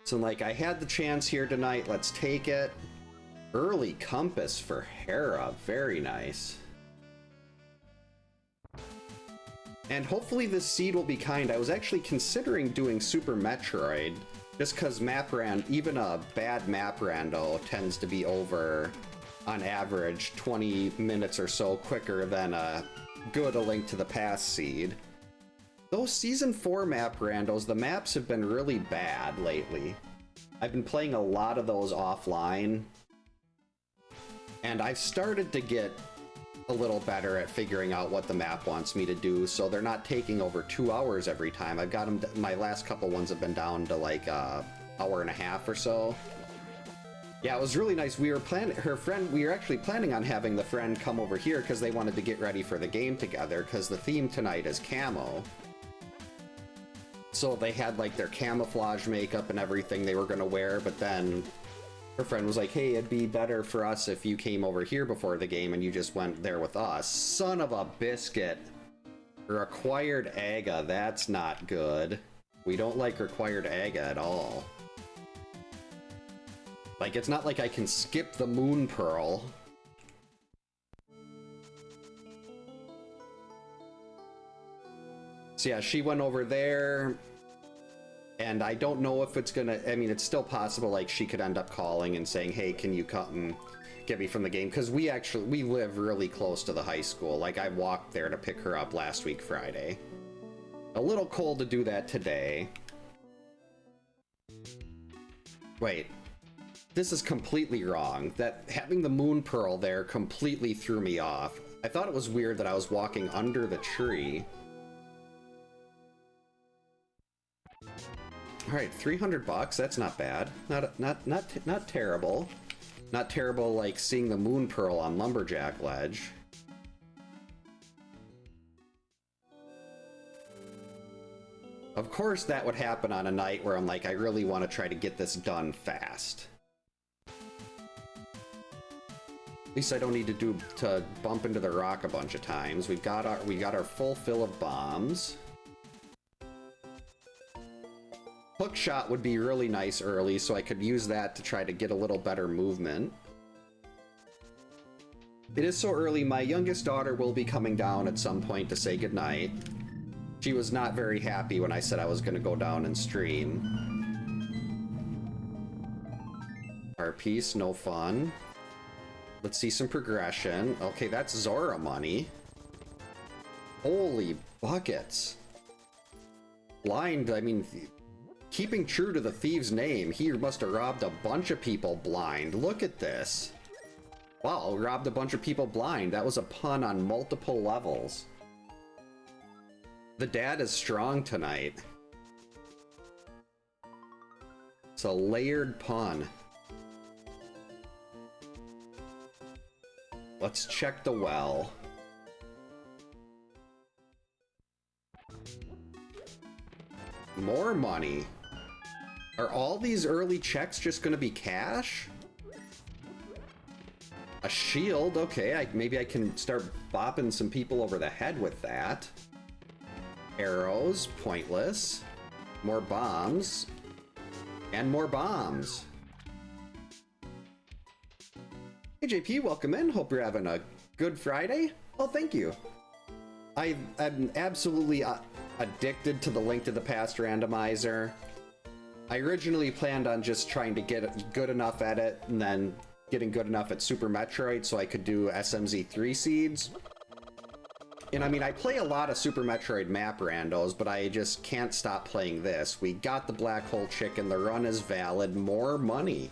So like, I had the chance here tonight, let's take it. Early compass for Hera, very nice. And hopefully this seed will be kind. I was actually considering doing Super Metroid, just because even a bad map rando tends to be over, on average, 20 minutes or so quicker than a good A Link to the Past seed. Those Season 4 map randos, the maps have been really bad lately. I've been playing a lot of those offline, and I've started to get a little better at figuring out what the map wants me to do, so they're not taking over 2 hours every time. I've got them, my last couple ones have been down to like an hour and a half or so. Yeah, it was really nice. We were actually planning on having the friend come over here because they wanted to get ready for the game together, because the theme tonight is camo. So they had like their camouflage makeup and everything they were gonna wear, but then her friend was like, hey, it'd be better for us if you came over here before the game and you just went there with us. Son of a biscuit. Required AGA, that's not good. We don't like required AGA at all. Like, it's not like I can skip the Moon Pearl. So yeah, she went over there. And I don't know if it's gonna, I mean, it's still possible, like, she could end up calling and saying, hey, can you come and get me from the game? Because we live really close to the high school. Like, I walked there to pick her up last week, Friday. A little cold to do that today. Wait. This is completely wrong. That having the Moon Pearl there completely threw me off. I thought it was weird that I was walking under the tree. All right, 300 bucks. That's not bad. Not terrible. Not terrible like seeing the Moon Pearl on Lumberjack Ledge. Of course that would happen on a night where I'm like, I really want to try to get this done fast. At least I don't need to bump into the rock a bunch of times. We got our full fill of bombs. Hook shot would be really nice early, so I could use that to try to get a little better movement. It is so early, my youngest daughter will be coming down at some point to say goodnight. She was not very happy when I said I was going to go down and stream. Our piece, no fun. Let's see some progression. Okay, that's Zora money. Holy buckets. Blind, I mean... Keeping true to the thief's name, he must have robbed a bunch of people blind. Look at this. Wow, robbed a bunch of people blind. That was a pun on multiple levels. The dad is strong tonight. It's a layered pun. Let's check the well. More money. Are all these early checks just gonna be cash? A shield, okay, maybe I can start bopping some people over the head with that. Arrows, pointless. More bombs. And more bombs. Hey JP, welcome in. Hope you're having a good Friday. Well, thank you. I'm absolutely addicted to the Link to the Past randomizer. I originally planned on just trying to get good enough at it and then getting good enough at Super Metroid so I could do SMZ3 seeds. And I mean, I play a lot of Super Metroid map randos, but I just can't stop playing this. We got the Black Hole Chicken, the run is valid, more money.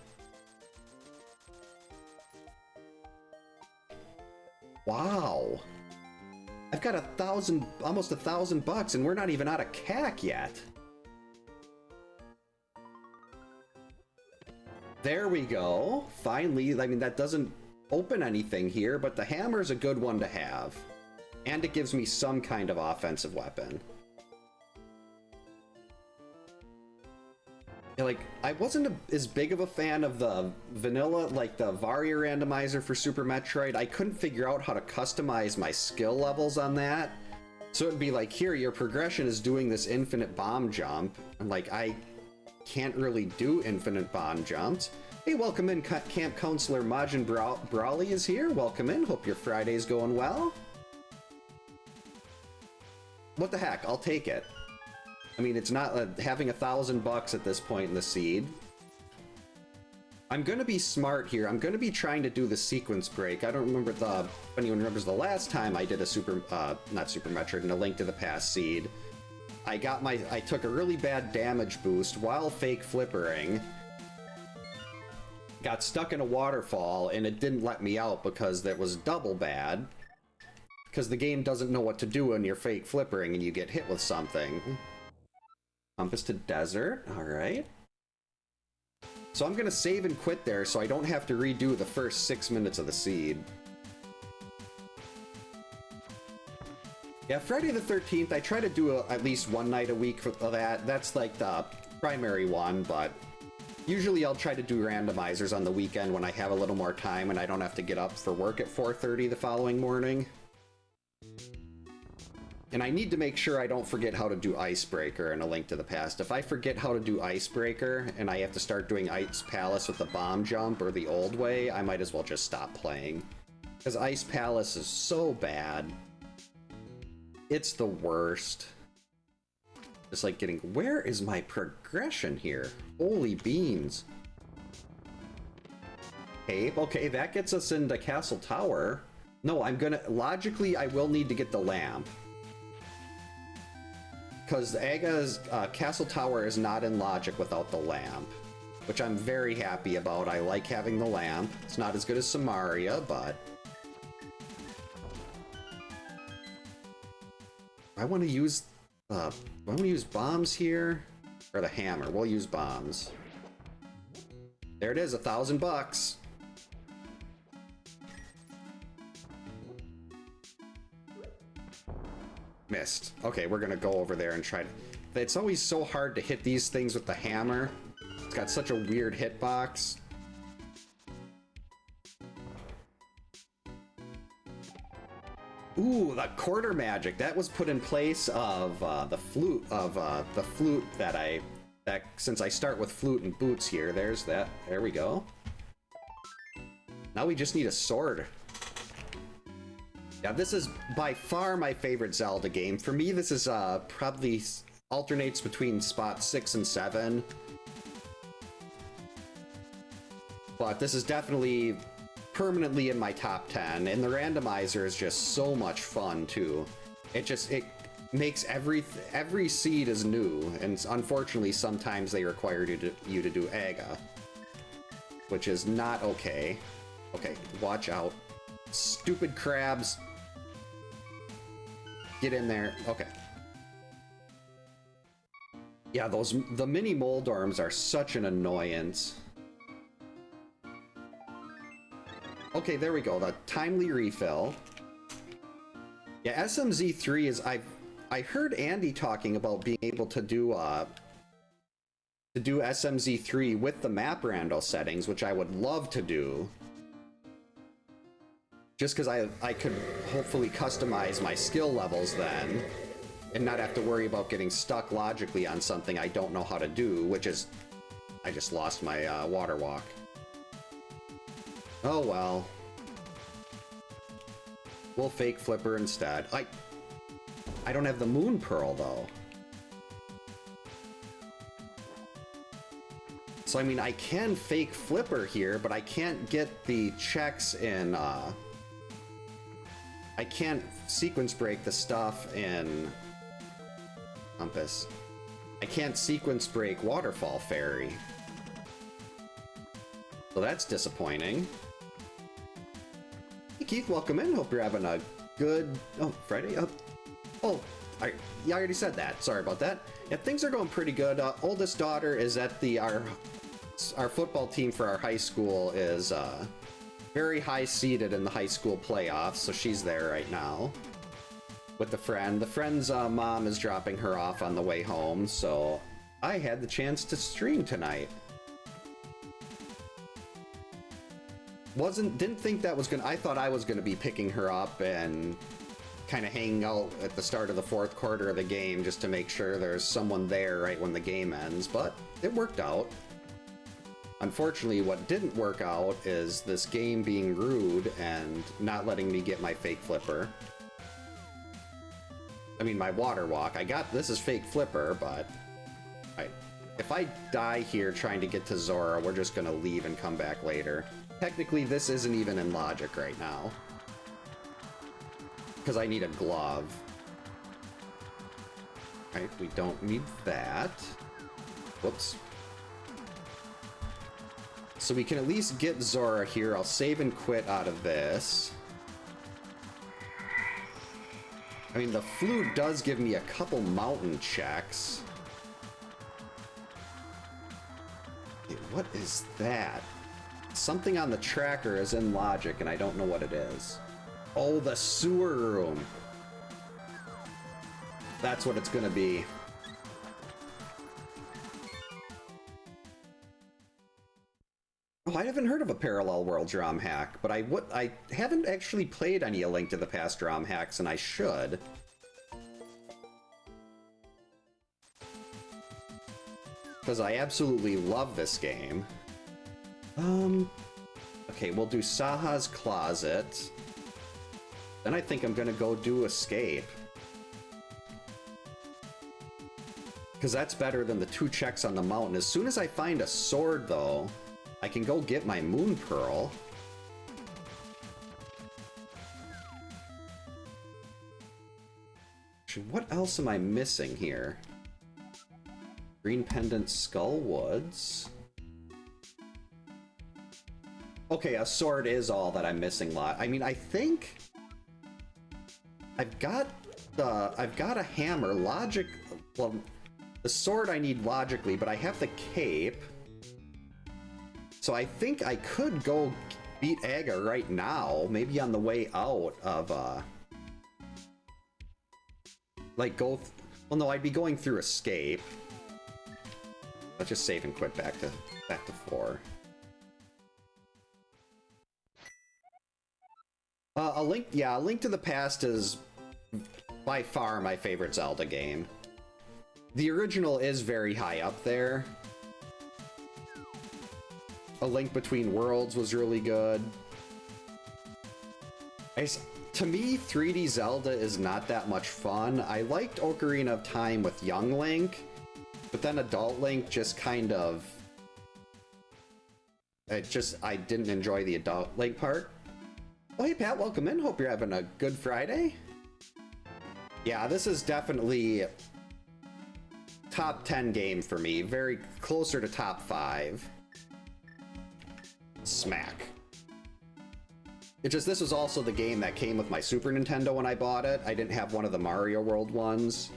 Wow. I've got almost $1,000 and we're not even out of CAC yet. There we go. Finally, I mean, that doesn't open anything here, but the hammer's a good one to have. And it gives me some kind of offensive weapon. Yeah, like, I wasn't as big of a fan of the vanilla, like the Varia randomizer for Super Metroid. I couldn't figure out how to customize my skill levels on that. So it'd be like, here, your progression is doing this infinite bomb jump. And like, I can't really do infinite bomb jumps. Hey, welcome in, Camp Counselor Majin Brawley is here. Welcome in. Hope your Friday's going well. What the heck? I'll take it. I mean, it's not having $1,000 at this point in the seed. I'm gonna be smart here. I'm gonna be trying to do the sequence break. I don't remember if anyone remembers the last time I did a not Super Metroid, and a Link to the Past seed. I took a really bad damage boost while fake flippering. Got stuck in a waterfall, and it didn't let me out because that was double bad. Because the game doesn't know what to do when you're fake flippering and you get hit with something. Compass to desert, alright. So I'm gonna save and quit there so I don't have to redo the first 6 minutes of the seed. Yeah, Friday the 13th, I try to do at least one night a week for that. That's like the primary one, but usually I'll try to do randomizers on the weekend when I have a little more time and I don't have to get up for work at 4:30 the following morning. And I need to make sure I don't forget how to do Icebreaker in A Link to the Past. If I forget how to do Icebreaker and I have to start doing Ice Palace with the bomb jump or the old way, I might as well just stop playing. Because Ice Palace is so bad. It's the worst. It's like getting... Where is my progression here? Holy beans. Okay, that gets us into Castle Tower. No, I'm gonna... Logically, I will need to get the lamp. Because Aga's Castle Tower is not in logic without the lamp. Which I'm very happy about. I like having the lamp. It's not as good as Samaria, but... I want to use bombs here, or the hammer. We'll use bombs. There it is, $1,000. Missed. Okay, we're gonna go over there and try to... It's always so hard to hit these things with the hammer. It's got such a weird hitbox. Ooh, the quarter magic. That was put in place of the flute that since I start with flute and boots here. There's that. There we go. Now we just need a sword. Yeah, this is by far my favorite Zelda game. For me, this is probably alternates between spot 6 and 7. But this is definitely permanently in my top 10, and the randomizer is just so much fun too. It makes every seed is new, and unfortunately sometimes they require you to do Aga, which is not okay. Okay, watch out. Stupid crabs. Get in there. Okay. Yeah, the mini Moldorms are such an annoyance. Okay, there we go. The timely refill. Yeah, SMZ3 is... I heard Andy talking about being able to do SMZ3 with the map rando settings, which I would love to do. Just because I could hopefully customize my skill levels then, and not have to worry about getting stuck logically on something I don't know how to do, which is... I just lost my water walk. Oh well. We'll fake flipper instead. I don't have the moon pearl though. So I mean, I can fake flipper here, but I can't get the checks in I can't sequence break the stuff in Compass. I can't sequence break Waterfall Fairy. So that's disappointing. Hey Keith, welcome in. Hope you're having a good... Oh, Friday? Oh, yeah, I already said that. Sorry about that. Yeah, things are going pretty good. Oldest daughter is at our football team for our high school is very high seeded in the high school playoffs, so she's there right now with the friend. The friend's mom is dropping her off on the way home, so I had the chance to stream tonight. Didn't think that was gonna... I thought I was gonna be picking her up and kind of hanging out at the start of the fourth quarter of the game just to make sure there's someone there right when the game ends, but it worked out. Unfortunately, what didn't work out is this game being rude and not letting me get my fake flipper. I mean, my water walk. This is fake flipper, but if I die here trying to get to Zora, we're just gonna leave and come back later. Technically, this isn't even in logic right now, because I need a glove. Right, we don't need that. Whoops. So we can at least get Zora here. I'll save and quit out of this. I mean, the flute does give me a couple mountain checks. Okay, what is that? Something on the tracker is in logic, and I don't know what it is. Oh, the sewer room. That's what it's gonna be. Oh, I haven't heard of a parallel world ROM hack, but I haven't actually played any A Link to the Past ROM hacks, and I should. Because I absolutely love this game. Okay, we'll do Saha's Closet. Then I think I'm gonna go do Escape. Because that's better than the 2 checks on the mountain. As soon as I find a sword, though, I can go get my Moon Pearl. Actually, what else am I missing here? Green Pendant Skull Woods. Okay, a sword is all that I'm missing. I mean, I think I've got a hammer. Logic. Well, the sword I need logically, but I have the cape. So I think I could go beat Aga right now, maybe on the way out of, like well, no, I'd be going through Escape. Let's just save and quit back to 4. A Link to the Past is by far my favorite Zelda game. The original is very high up there. A Link Between Worlds was really good. To me, 3D Zelda is not that much fun. I liked Ocarina of Time with young Link, but then Adult Link just kind of... I didn't enjoy the Adult Link part. Oh, hey Pat, welcome in. Hope you're having a good Friday. Yeah, this is definitely top 10 game for me. Very closer to top 5. Smack. This was also the game that came with my Super Nintendo when I bought it. I didn't have one of the Mario World ones.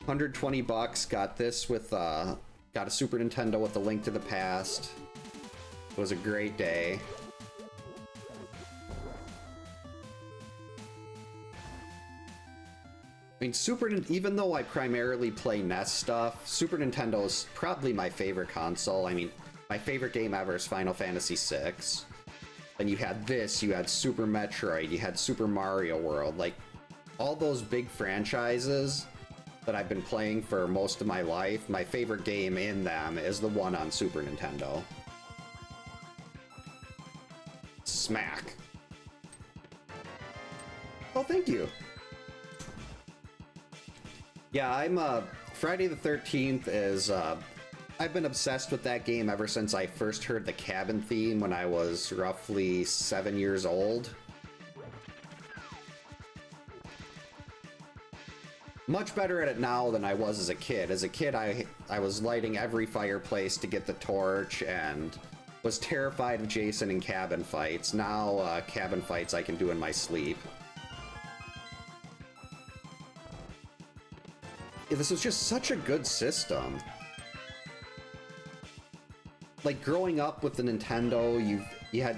120 bucks. Got this with got a Super Nintendo with A Link to the Past. It was a great day. I mean, even though I primarily play NES stuff, Super Nintendo is probably my favorite console. I mean, my favorite game ever is Final Fantasy VI. Then you had this, you had Super Metroid, you had Super Mario World. Like, all those big franchises that I've been playing for most of my life, my favorite game in them is the one on Super Nintendo. Smack. Oh, thank you. Yeah, I'm, Friday the 13th is, I've been obsessed with that game ever since I first heard the cabin theme when I was roughly 7 years old. Much better at it now than I was as a kid. As a kid, I was lighting every fireplace to get the torch and was terrified of Jason in cabin fights. Now, cabin fights I can do in my sleep. This was just such a good system. Like, growing up with the Nintendo, you had,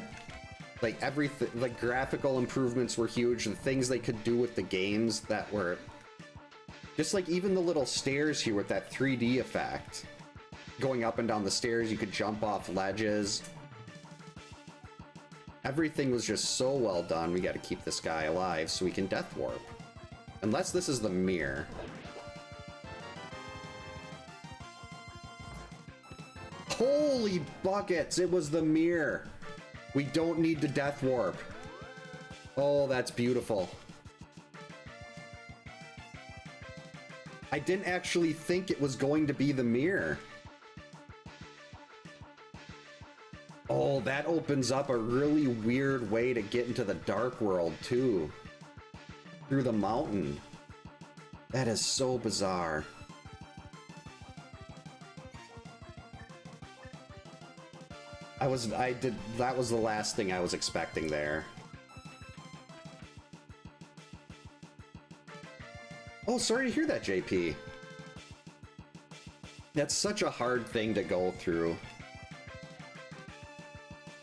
like, everything, like, graphical improvements were huge, the things they could do with the games that were, just like, even the little stairs here with that 3D effect. Going up and down the stairs, you could jump off ledges. Everything was just so well done. We got to keep this guy alive so we can death warp. Unless this is the mirror. Holy buckets! It was the mirror. We don't need to death warp. Oh, that's beautiful. I didn't actually think it was going to be the mirror. Oh, that opens up a really weird way to get into the dark world, too. Through the mountain. That is so bizarre. That was the last thing I was expecting there. Oh, sorry to hear that, JP. That's such a hard thing to go through.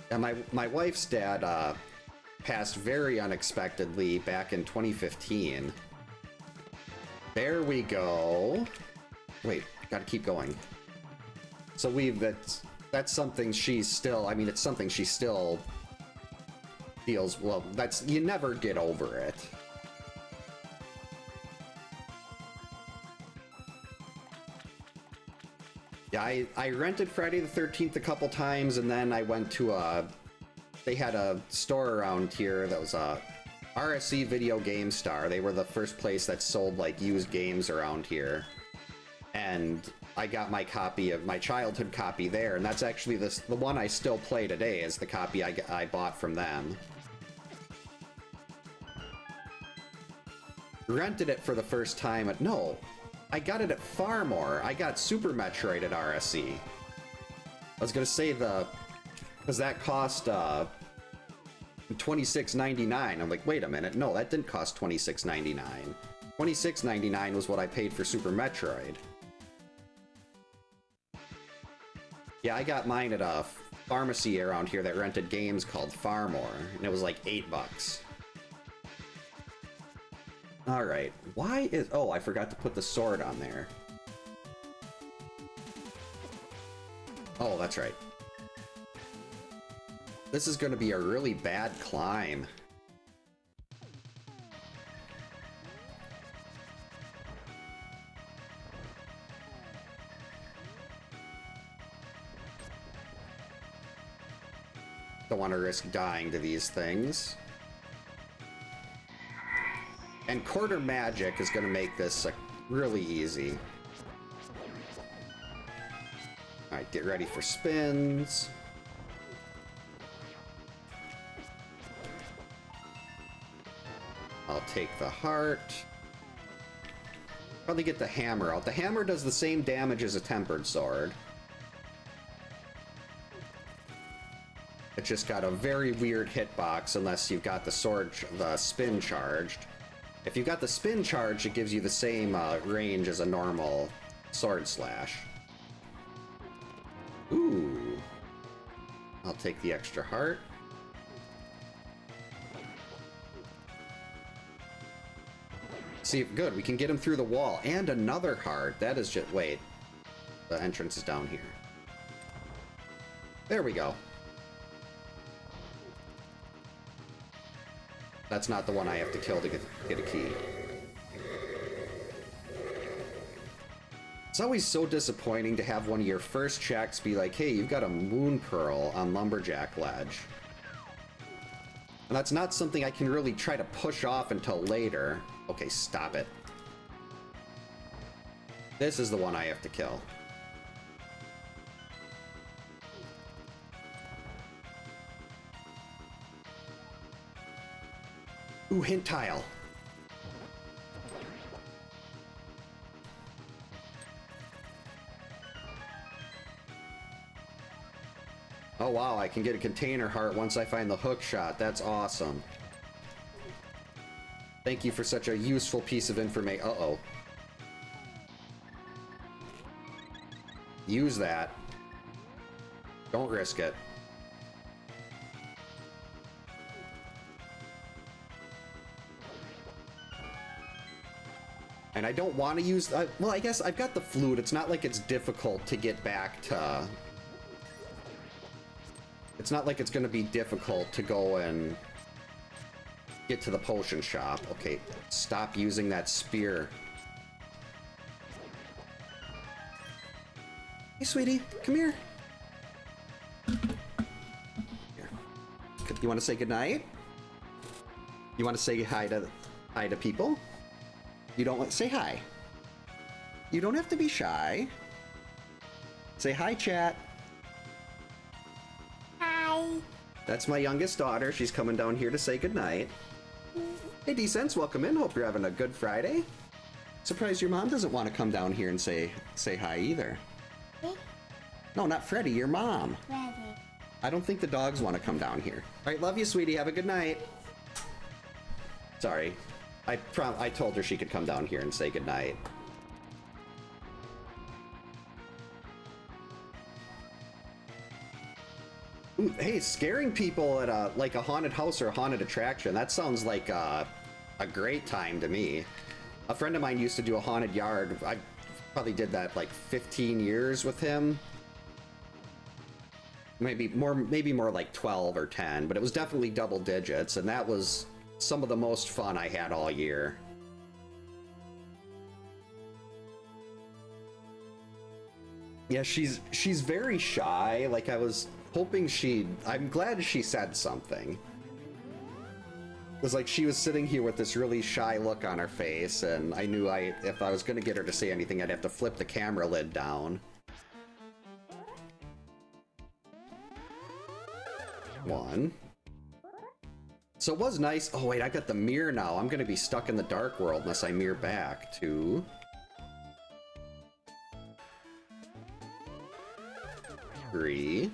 And my wife's dad passed very unexpectedly back in 2015. There we go. Wait, gotta keep going. So that's something she's still, I mean, it's something she still feels, well, you never get over it. Yeah, I rented Friday the 13th a couple times, and then I went to they had a store around here that was a RSC Video Game Star. They were the first place that sold, like, used games around here. And I got my copy of my childhood copy there, and that's actually the one I still play today is the copy I bought from them. Rented it for the first time at, no, I got it at Farmore. I got Super Metroid at RSC. I was gonna say because that cost $26.99. I'm like, wait a minute, no, that didn't cost $26.99. $26.99 was what I paid for Super Metroid. Yeah, I got mine at a pharmacy around here that rented games called Farmore, and it was like $8. Alright, why is... Oh, I forgot to put the sword on there. Oh, that's right. This is going to be a really bad climb. Don't want to risk dying to these things. And quarter magic is going to make this really easy. Alright, get ready for spins. I'll take the heart. Probably get the hammer out. The hammer does the same damage as a tempered sword. It just got a very weird hitbox unless you've got the spin charged. If you've got the spin charge, it gives you the same range as a normal sword slash. Ooh. I'll take the extra heart. See, good, we can get him through the wall. And another heart. That is just... Wait. The entrance is down here. There we go. That's not the one I have to kill to get a key. It's always so disappointing to have one of your first checks be like, hey, you've got a moon pearl on Lumberjack Ledge. And that's not something I can really try to push off until later. Okay, stop it. This is the one I have to kill. Ooh, hint tile. Oh wow, I can get a container heart once I find the hook shot. That's awesome. Thank you for such a useful piece of information. Uh-oh. Use that. Don't risk it. And I don't want to use... well, I guess I've got the flute. It's not like it's difficult to get back to... It's not like it's gonna be difficult to go and get to the potion shop. Okay, stop using that spear. Hey, sweetie, come here. Here. You want to say goodnight? You want to say hi to people? You don't want say hi. You don't have to be shy. Say hi, chat. Hi. That's my youngest daughter. She's coming down here to say goodnight. Hey, D-Sense, welcome in. Hope you're having a good Friday. Surprised your mom doesn't want to come down here and say hi either. Me? No, not Freddy, your mom. Ready. I don't think the dogs want to come down here. All right, love you, sweetie. Have a good night. Sorry. I told her she could come down here and say goodnight. Ooh, hey, scaring people at like a haunted house or a haunted attraction. That sounds like a great time to me. A friend of mine used to do a haunted yard. I probably did that like 15 years with him. Maybe more like 12 or 10, but it was definitely double digits, and that was some of the most fun I had all year. Yeah, she's very shy. Like, I was hoping I'm glad she said something. It was like she was sitting here with this really shy look on her face, and I knew if I was gonna get her to say anything, I'd have to flip the camera lid down. One. So it was nice. Oh wait, I got the mirror now. I'm gonna be stuck in the dark world unless I mirror back. 2. 3.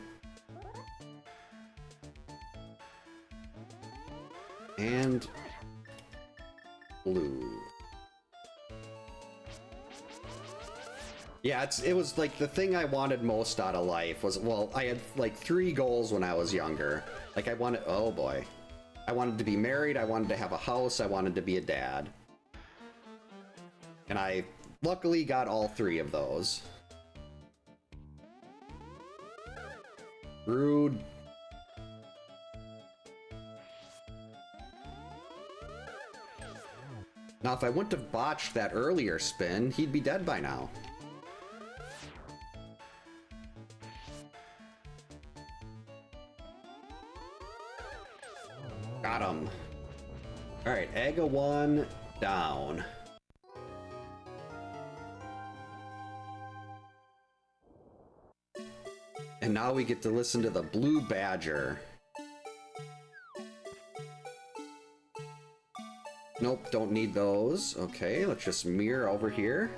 And blue. Yeah, it was like the thing I wanted most out of life was, well, I had like 3 goals when I was younger. Like I wanted, oh boy. I wanted to be married, I wanted to have a house, I wanted to be a dad. And I luckily got all 3 of those. Rude. Now, if I wouldn't have botched that earlier spin, he'd be dead by now. Got him. Alright, egg of 1 down. And now we get to listen to the Blue Badger. Nope, don't need those. Okay, let's just mirror over here.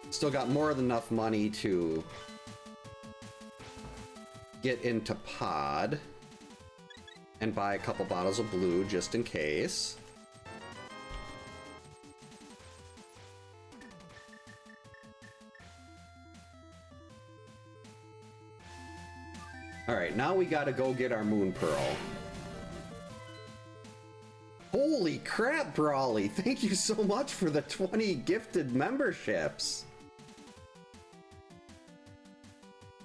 Still got more than enough money to get into pod and buy a couple bottles of blue just in case. All right, now we gotta go get our Moon Pearl. Holy crap, Brawly! Thank you so much for the 20 gifted memberships.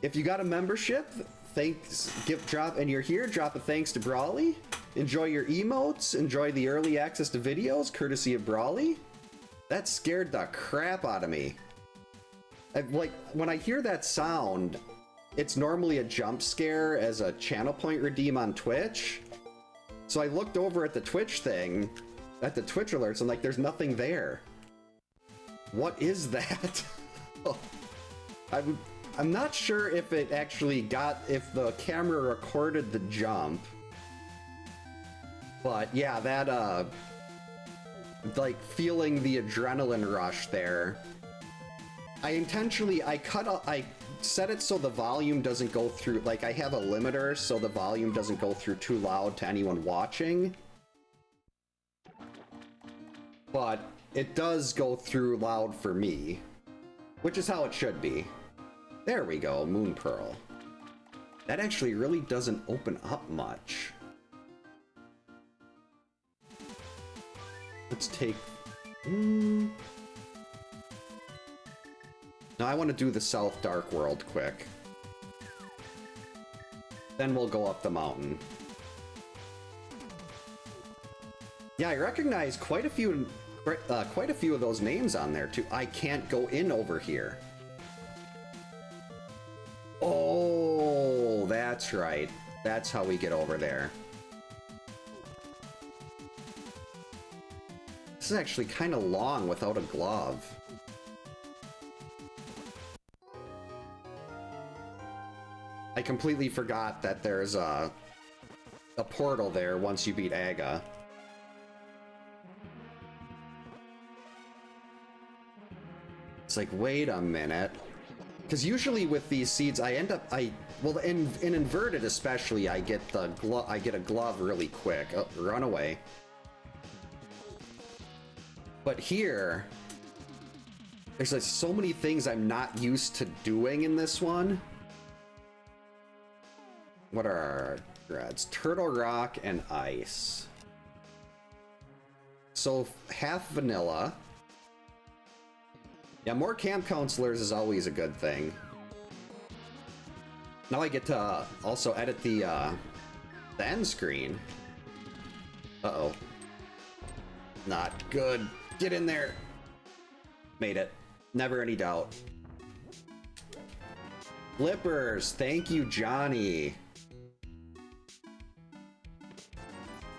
If you got a membership, thanks, and you're here, drop a thanks to Brawly. Enjoy your emotes, enjoy the early access to videos, courtesy of Brawly. That scared the crap out of me. Like, when I hear that sound, it's normally a jump scare as a channel point redeem on Twitch. So I looked over at the Twitch thing, at the Twitch alerts, and like, there's nothing there. What is that? I'm not sure if it actually if the camera recorded the jump. But yeah, that, like, feeling the adrenaline rush there. I set it so the volume doesn't go through, like, I have a limiter so the volume doesn't go through too loud to anyone watching. But it does go through loud for me, which is how it should be. There we go, Moon Pearl. That actually really doesn't open up much. Let's take... No, I want to do the South Dark World quick. Then we'll go up the mountain. Yeah, I recognize quite a few of those names on there too. I can't go in over here. Oh, that's right. That's how we get over there. This is actually kind of long without a glove. I completely forgot that there's a portal there once you beat Aga. It's like, wait a minute. Because usually with these seeds, I end up, well, in inverted especially, I get a glove really quick. Oh, run away. But here, there's like so many things I'm not used to doing in this one. What are our dreads? Turtle Rock and Ice. So half vanilla. Yeah, more camp counselors is always a good thing. Now I get to also edit the end screen. Uh-oh. Not good. Get in there. Made it. Never any doubt. Flippers. Thank you, Johnny.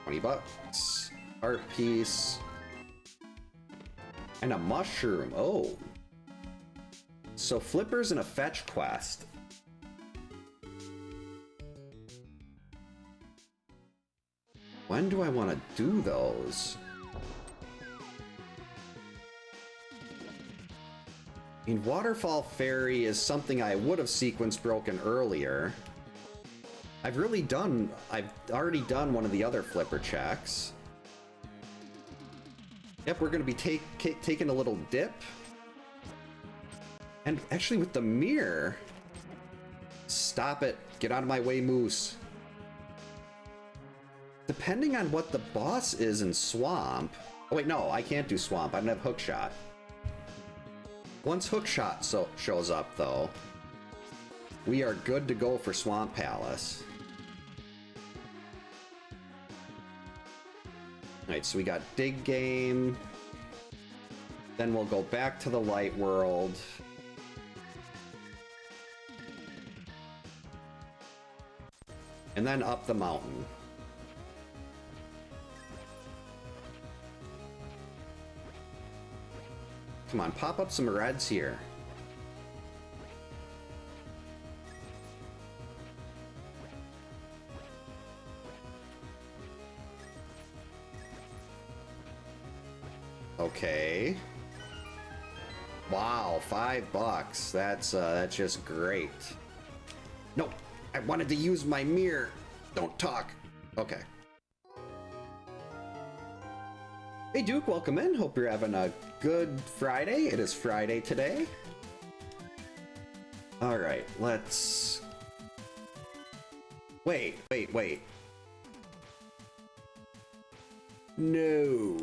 20 bucks. Art piece. And a mushroom. Oh. So Flippers and a fetch quest. When do I want to do those? I mean, Waterfall Ferry is something I would have sequence broken earlier. I've already done one of the other Flipper checks. Yep, we're going to be taking a little dip. And actually with the mirror... Stop it. Get out of my way, Moose. Depending on what the boss is in Swamp... Oh wait, no, I can't do Swamp. I don't have Hookshot. Once Hookshot shows up, though, we are good to go for Swamp Palace. Alright, so we got Dig Game. Then we'll go back to the Light World. And then up the mountain. Come on, pop up some reds here. Okay. Wow, $5. That's just great. No, I wanted to use my mirror. Don't talk. Okay. Hey Duke, welcome in. Hope you're having a good Friday. It is Friday today. All right, let's... Wait. No.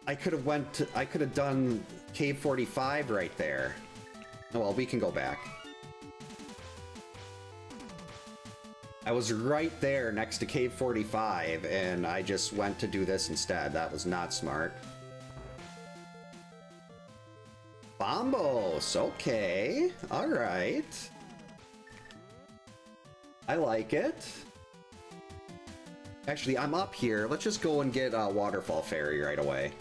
I could have done Cave 45 right there. Oh well, we can go back. I was right there next to Cave 45, and I just went to do this instead. That was not smart. Bombos, okay. Alright. I like it. Actually, I'm up here. Let's just go and get Waterfall Ferry right away.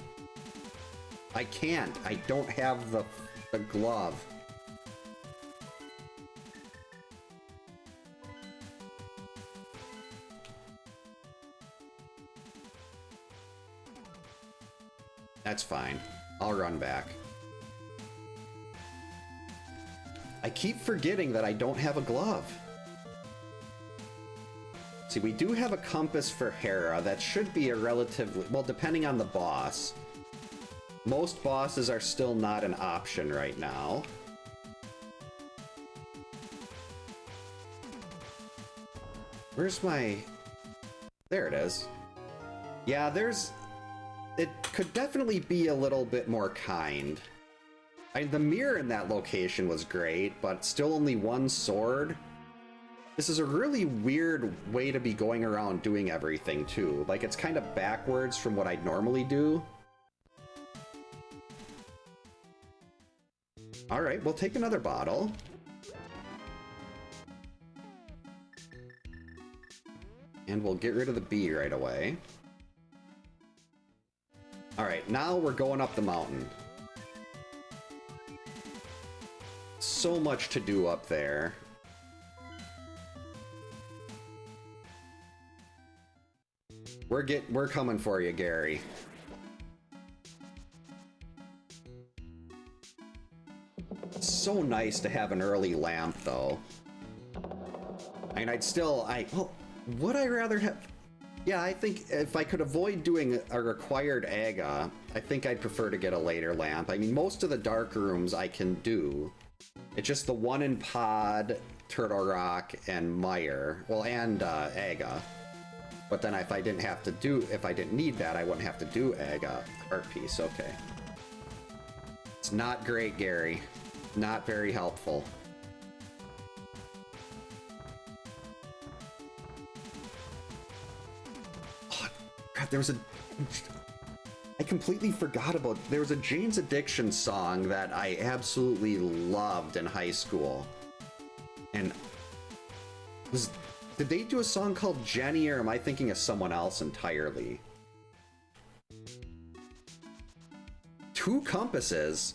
I can't. I don't have the glove. That's fine. I'll run back. I keep forgetting that I don't have a glove. See, we do have a compass for Hera. That should be a relatively... Well, depending on the boss. Most bosses are still not an option right now. Where's my... There it is. Yeah, there's... it could definitely be a little bit more kind. The mirror in that location was great, but still only one sword. This is a really weird way to be going around doing everything, too. Like, it's kind of backwards from what I'd normally do. Alright, we'll take another bottle. And we'll get rid of the bee right away. Alright, now we're going up the mountain. So much to do up there. We're coming for you, Gary. It's so nice to have an early lamp, though. I mean, would I rather have... Yeah, I think if I could avoid doing a required aga, I think I'd prefer to get a later lamp. I mean, most of the dark rooms I can do. It's just the one in Pod, Turtle Rock, and Mire. Well, and aga. But then if I didn't need that, I wouldn't have to do aga. Art piece, okay. It's not great, Gary. Not very helpful. Oh, crap, I completely forgot about... There was a Jane's Addiction song that I absolutely loved in high school. And... Did they do a song called Jenny, or am I thinking of someone else entirely? Two compasses?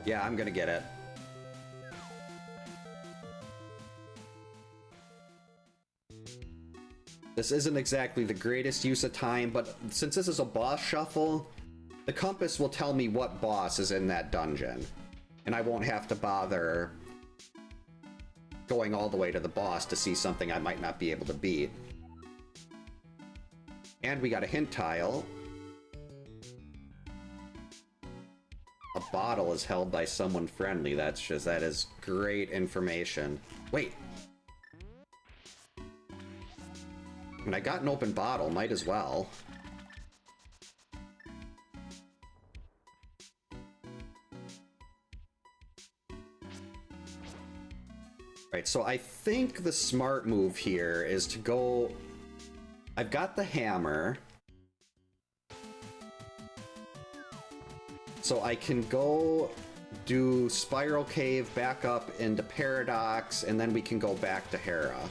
Yeah, I'm gonna get it. This isn't exactly the greatest use of time, but since this is a boss shuffle, the compass will tell me what boss is in that dungeon, and I won't have to bother going all the way to the boss to see something I might not be able to beat. And we got a hint tile. A bottle is held by someone friendly. That is great information. Wait. I mean, I got an open bottle, might as well. Right, so I think the smart move here is to go... I've got the hammer. So I can go do Spiral Cave back up into Paradox, and then we can go back to Hera.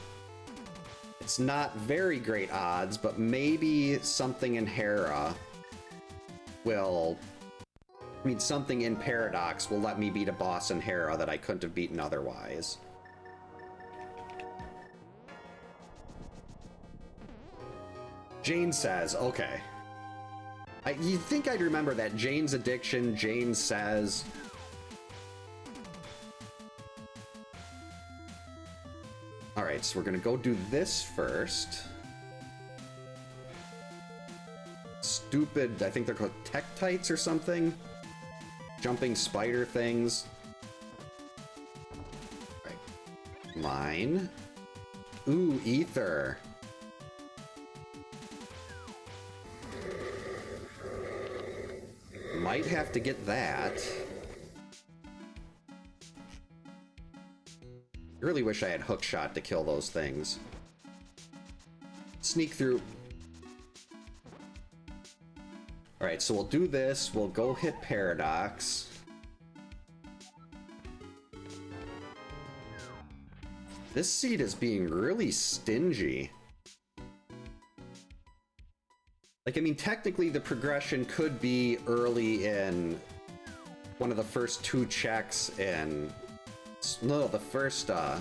It's not very great odds, but maybe something in Hera will... I mean, something in Paradox will let me beat a boss in Hera that I couldn't have beaten otherwise. Jane Says, okay. You'd think I'd remember that. Jane's Addiction, Jane Says. Alright, so we're gonna go do this first. Stupid, I think they're called Tektites or something. Jumping spider things. Right. Mine. Ooh, ether. Might have to get that. Really wish I had hookshot to kill those things. Sneak through. Alright, so we'll do this. We'll go hit Paradox. This seed is being really stingy. Like, I mean, technically the progression could be early in one of the first two checks in... No, the first, I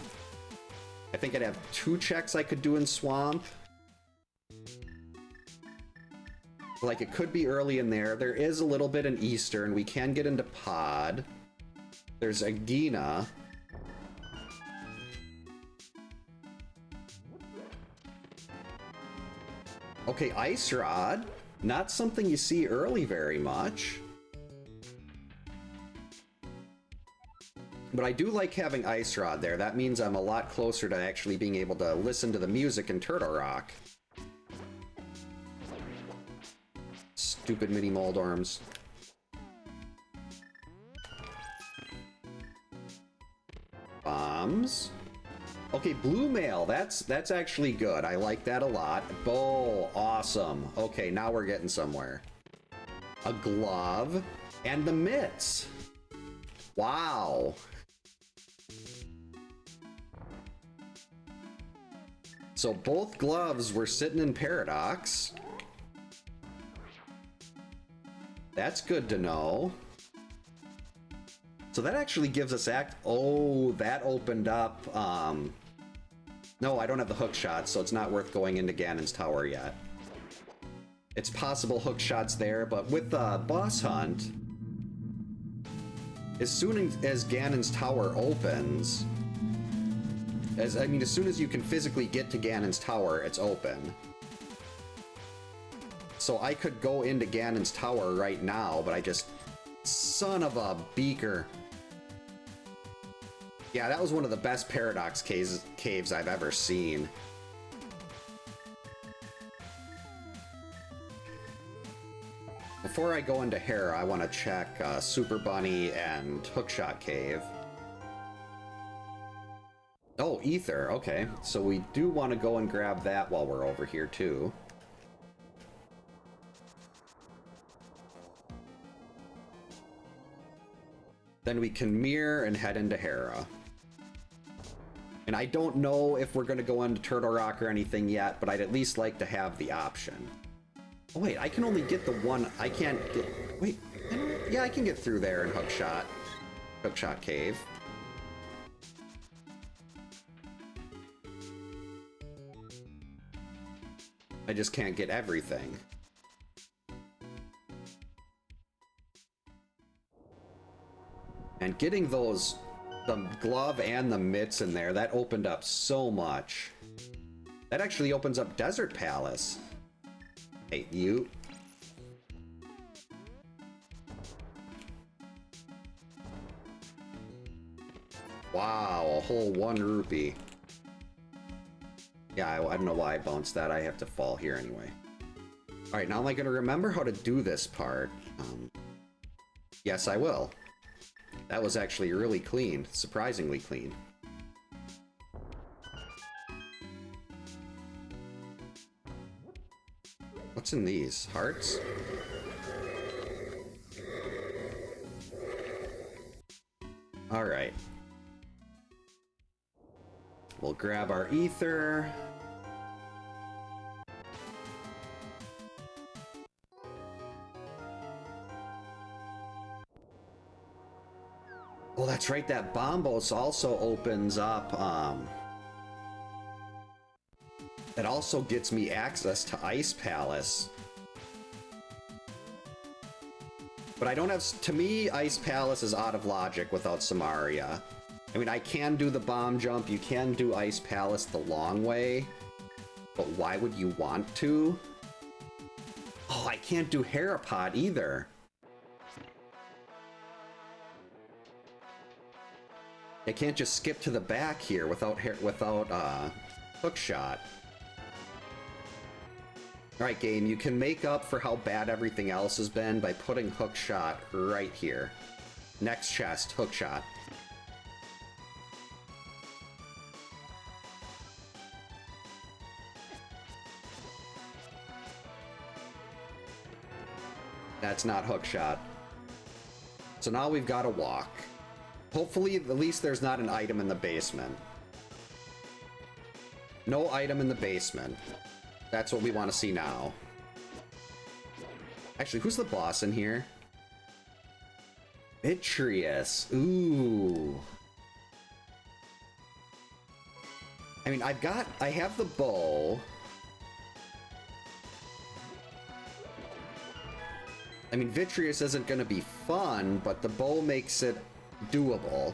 think I'd have two checks I could do in Swamp. Like, it could be early in there. There is a little bit in Eastern. We can get into Pod. There's Agina. Okay, Ice Rod. Not something you see early very much. But I do like having Ice Rod there. That means I'm a lot closer to actually being able to listen to the music in Turtle Rock. Stupid mini Moldorms. Bombs. Okay, blue mail. That's actually good. I like that a lot. Bow, awesome. Okay, now we're getting somewhere. A glove and the mitts. Wow. So both gloves were sitting in Paradox. That's good to know. So that actually gives us oh, that opened up, no, I don't have the hook shots, so it's not worth going into Ganon's Tower yet. It's possible hook shots there, but with Bosshunt, as soon as Ganon's Tower opens, as soon as you can physically get to Ganon's Tower, it's open. So I could go into Ganon's Tower right now, but I just... Son of a beaker. Yeah, that was one of the best Paradox caves I've ever seen. Before I go into Hera, I want to check Super Bunny and Hookshot Cave. Oh, Ether, okay. So we do want to go and grab that while we're over here, too. Then we can mirror and head into Hera. And I don't know if we're going to go into Turtle Rock or anything yet, but I'd at least like to have the option. Oh wait, I can only get the one. I can't get... Wait, yeah, I can get through there in Hookshot Cave. I just can't get everything. And getting those, the glove and the mitts in there, that opened up so much. That actually opens up Desert Palace. Hey, you. Wow, a whole 1 rupee. Yeah, I don't know why I bounced that. I have to fall here anyway. Alright, now am I going to remember how to do this part? Yes, I will. That was actually really clean. Surprisingly clean. What's in these? Hearts? Alright. We'll grab our ether. Oh, that's right, that Bombos also opens up, that also gets me access to Ice Palace. But I don't have, to me, Ice Palace is out of logic without Samaria. I mean, I can do the bomb jump, you can do Ice Palace the long way, but why would you want to? Oh, I can't do Herapod either. I can't just skip to the back here without hookshot. Alright, game, you can make up for how bad everything else has been by putting hookshot right here. Next chest, hookshot. That's not hookshot. So now we've got to walk. Hopefully, at least there's not an item in the basement. No item in the basement. That's what we want to see now. Actually, who's the boss in here? Vitreous. Ooh. I mean, I have the bow. I mean, Vitreous isn't going to be fun, but the bow makes it doable.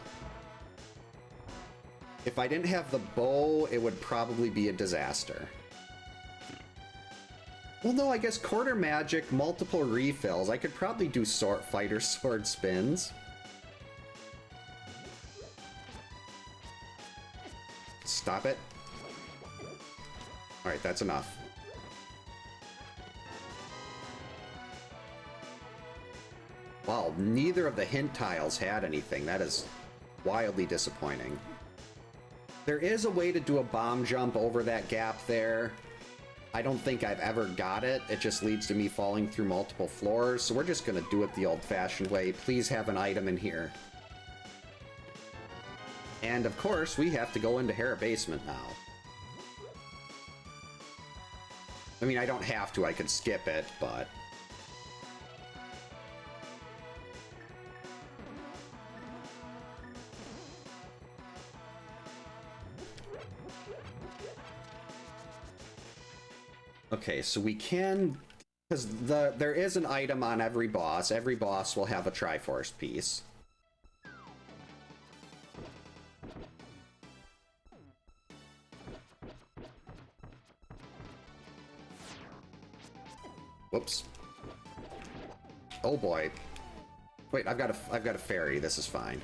If I didn't have the bow, it would probably be a disaster. Well, no, I guess quarter magic, multiple refills. I could probably do fighter sword spins. Stop it. Alright, that's enough. Wow, neither of the hint tiles had anything. That is wildly disappointing. There is a way to do a bomb jump over that gap there. I don't think I've ever got it. It just leads to me falling through multiple floors, so we're just gonna do it the old-fashioned way. Please have an item in here. And of course, we have to go into Hera Basement now. I mean, I don't have to, I could skip it, but... Okay, so we can... Because there is an item on every boss. Every boss will have a Triforce piece. Whoops. Oh boy. Wait, I've got a fairy. This is fine.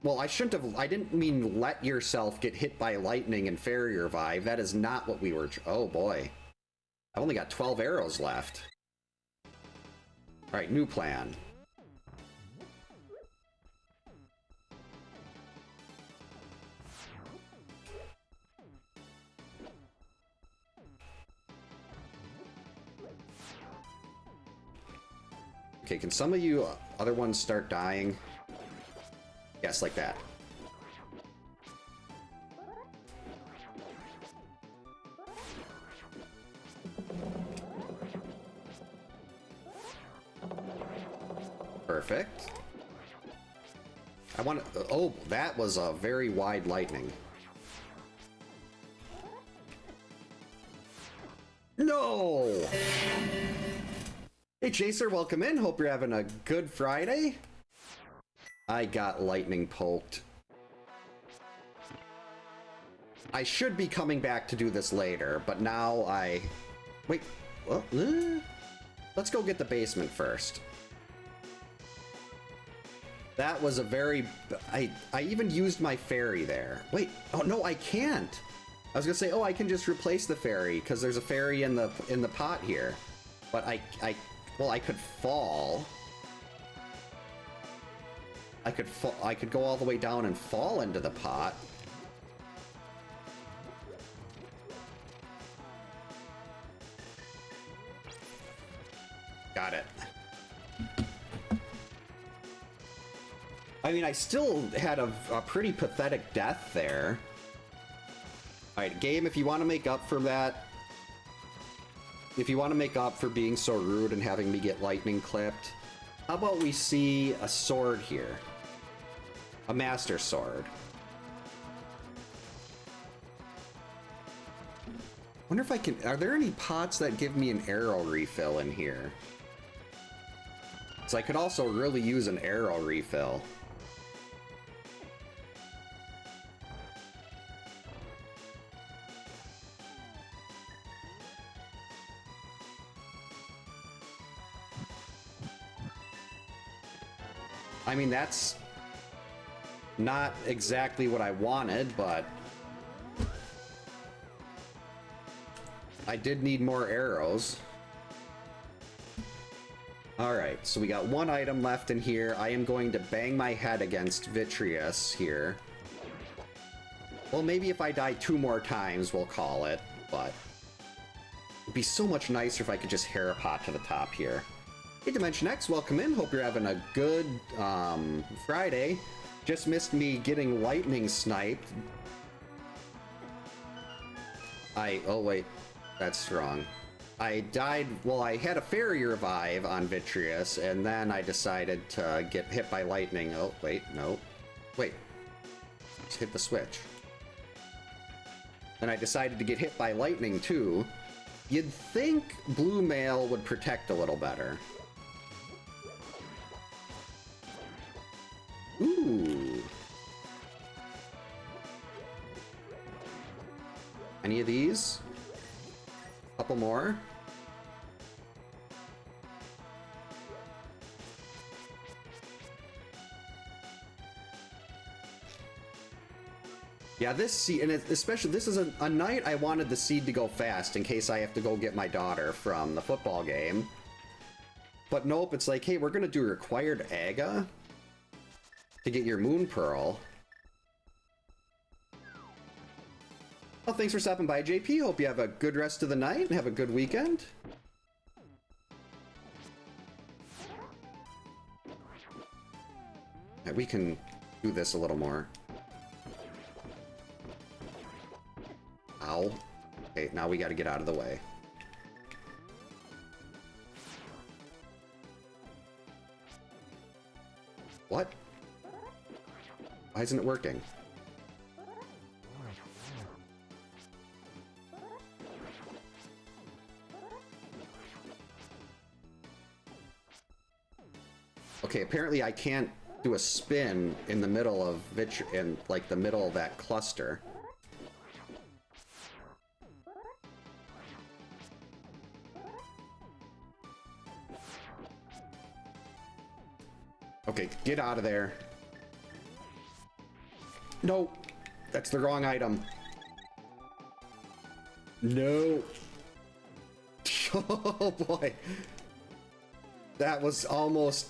Well, I shouldn't have... I didn't mean let yourself get hit by lightning and fairy revive. That is not what we were... Oh boy. I only got 12 arrows left. Alright, new plan. Okay, can some of you other ones start dying? Yes, like that. Perfect. I want to... Oh, that was a very wide lightning. No! Hey, Chaser, welcome in. Hope you're having a good Friday. I got lightning poked. I should be coming back to do this later, but now I... Wait, well, let's go get the basement first. That was a very... I even used my fairy there. Wait, oh no, I can't. I was gonna say, oh, I can just replace the fairy, because there's a fairy in the pot here. But well, I could fall. I could go all the way down and fall into the pot. Got it. I mean, I still had a pretty pathetic death there. Alright, game, if you want to make up for that... If you want to make up for being so rude and having me get lightning clipped, how about we see a sword here? A Master Sword. Wonder if I can... Are there any pots that give me an arrow refill in here? So I could also really use an arrow refill. I mean, that's not exactly what I wanted, but I did need more arrows. Alright, so we got one item left in here. I am going to bang my head against Vitreous here. Well, maybe if I die 2 more times, we'll call it, but it'd be so much nicer if I could just Harapot to the top here. Hey, Dimension X, welcome in. Hope you're having a good Friday. Just missed me getting lightning sniped. Oh wait, that's wrong. I died, well, I had a fairy revive on Vitreous, and then I decided to get hit by lightning. Oh, wait, no. Wait. Just hit the switch. And I decided to get hit by lightning, too. You'd think blue mail would protect a little better. Ooh. Any of these? Couple more. Yeah, this seed, and especially this is a night I wanted the seed to go fast in case I have to go get my daughter from the football game. But nope, it's like, hey, we're gonna do required aga to get your moon pearl. Well, thanks for stopping by, JP. Hope you have a good rest of the night and have a good weekend. Yeah, we can do this a little more. Ow. Okay, now we gotta get out of the way. What? Why isn't it working? Okay, apparently I can't do a spin in the middle of like the middle of that cluster. Okay, get out of there. No, that's the wrong item. No. Oh boy. That was almost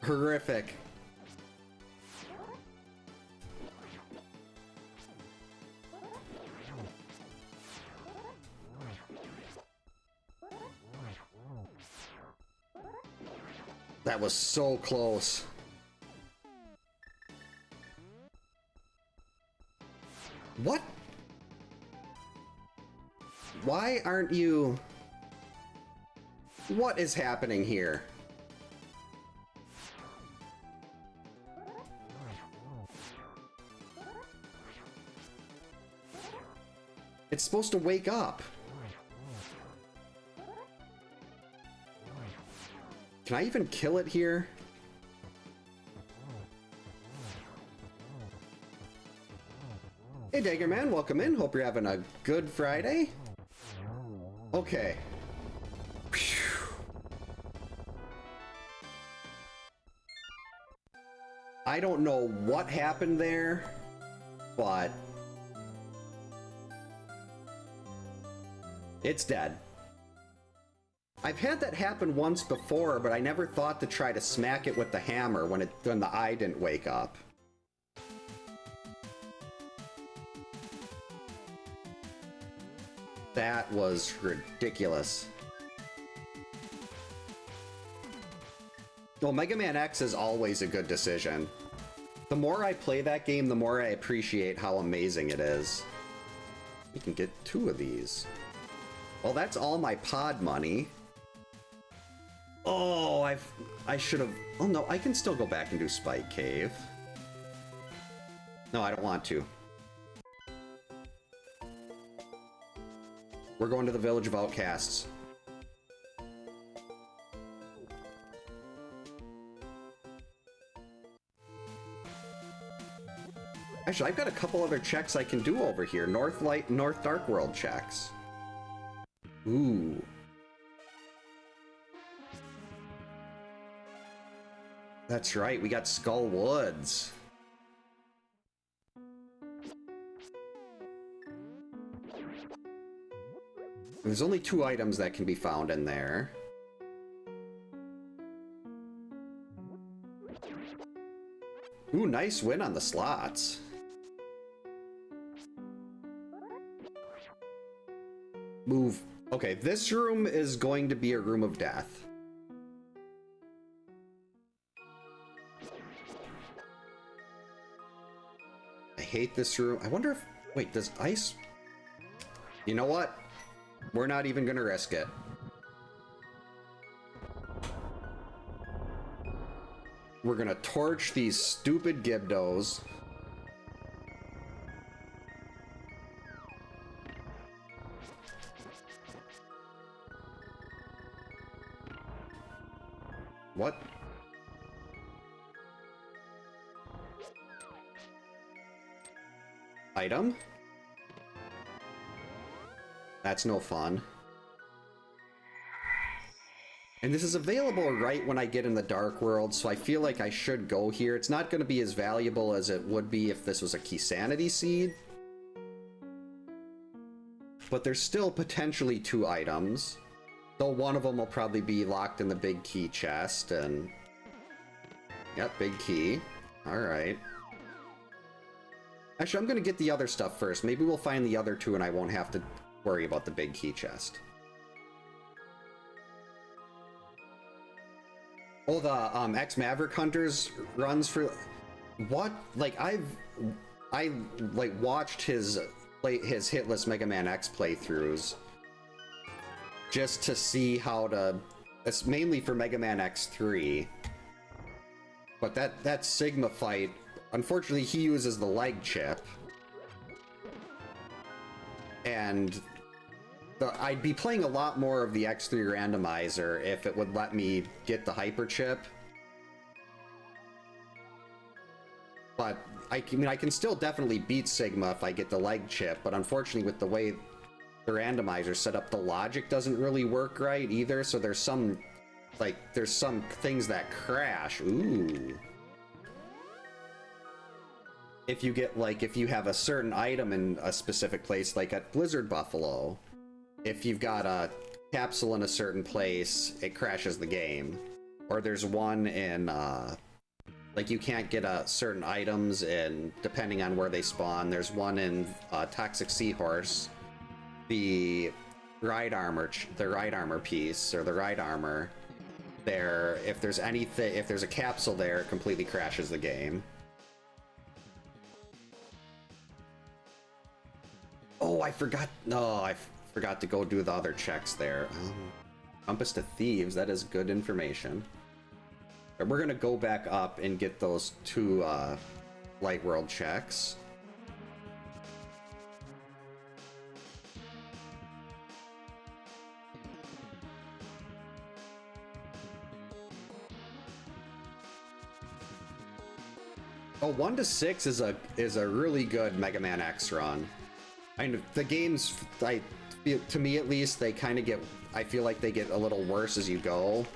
horrific. That was so close. What? Why aren't you... What is happening here? It's supposed to wake up. Can I even kill it here? Hey Daggerman, welcome in. Hope you're having a good Friday. Okay. Whew. I don't know what happened there, but it's dead. I've had that happen once before, but I never thought to try to smack it with the hammer when the eye didn't wake up. That was ridiculous. Well, Mega Man X is always a good decision. The more I play that game, the more I appreciate how amazing it is. We can get 2 of these. Well, that's all my pod money. Oh, I should have... Oh, no, I can still go back and do Spike Cave. No, I don't want to. We're going to the Village of Outcasts. Actually, I've got a couple other checks I can do over here. North Light, North Dark World checks. Ooh. That's right, we got Skull Woods. There's only 2 items that can be found in there. Ooh, nice win on the slots. Move. Okay, this room is going to be a room of death. I hate this room. I wonder if... Wait, does ice... You know what? We're not even gonna risk it. We're gonna torch these stupid Gibdos. What? Item? That's no fun. And this is available right when I get in the Dark World, so I feel like I should go here. It's not going to be as valuable as it would be if this was a Key Sanity Seed. But there's still potentially 2 items. Though one of them will probably be locked in the big key chest, and... Yep, big key. Alright. Actually, I'm going to get the other stuff first. Maybe we'll find the other 2 and I won't have to worry about the big key chest. Oh, the ex-Maverick Hunters runs for... What? Like, I watched his hitless Mega Man X playthroughs just to see how to... It's mainly for Mega Man X3. But that Sigma fight, unfortunately he uses the leg chip. And I'd be playing a lot more of the X3 randomizer if it would let me get the hyper chip. But I mean, I can still definitely beat Sigma if I get the leg chip, but unfortunately with the way the randomizer set up, the logic doesn't really work right either, so there's some things that crash. Ooh. If you get, like, if you have a certain item in a specific place, like at Blizzard Buffalo, if you've got a capsule in a certain place, it crashes the game. Or there's one in, like, you can't get certain items in, depending on where they spawn. There's one in Toxic Seahorse, the ride armor piece, or the ride armor. There, if there's a capsule there, it completely crashes the game. Oh, I forgot. No, I forgot to go do the other checks there. Compass to Thieves. That is good information. But we're gonna go back up and get those 2 Light World checks. Oh, 1 to 6 is a really good Mega Man X run. And the games, to me at least, they kind of get, I feel like they get a little worse as you go.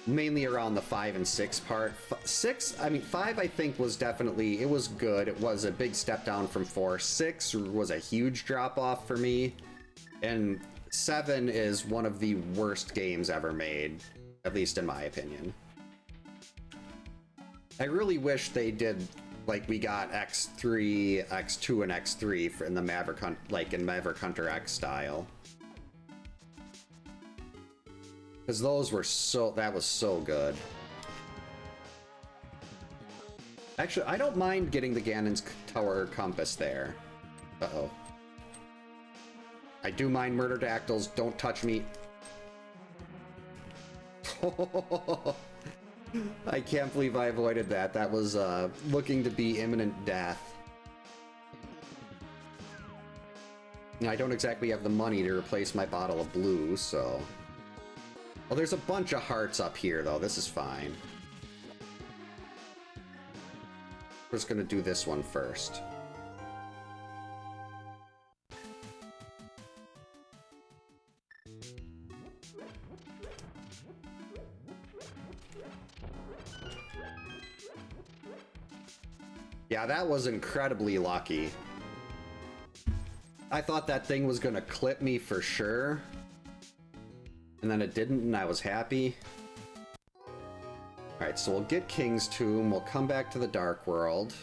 Mainly around the 5 and 6 part. 5 I think was definitely, it was good. It was a big step down from 4. 6 was a huge drop off for me. And 7 is one of the worst games ever made, at least in my opinion. I really wish they did, like, we got X3, X2, and X3 in the Maverick Hunt, like in Maverick Hunter X style. Because those were that was so good. Actually, I don't mind getting the Ganon's Tower Compass there. Uh-oh. I do mind Murderdactyls, don't touch me. I can't believe I avoided that. That was looking to be imminent death. I don't exactly have the money to replace my bottle of blue, so... Well, there's a bunch of hearts up here, though. This is fine. We're just gonna do this one first. Yeah, that was incredibly lucky. I thought that thing was gonna clip me for sure. And then it didn't, and I was happy. Alright, so we'll get King's Tomb, we'll come back to the Dark World.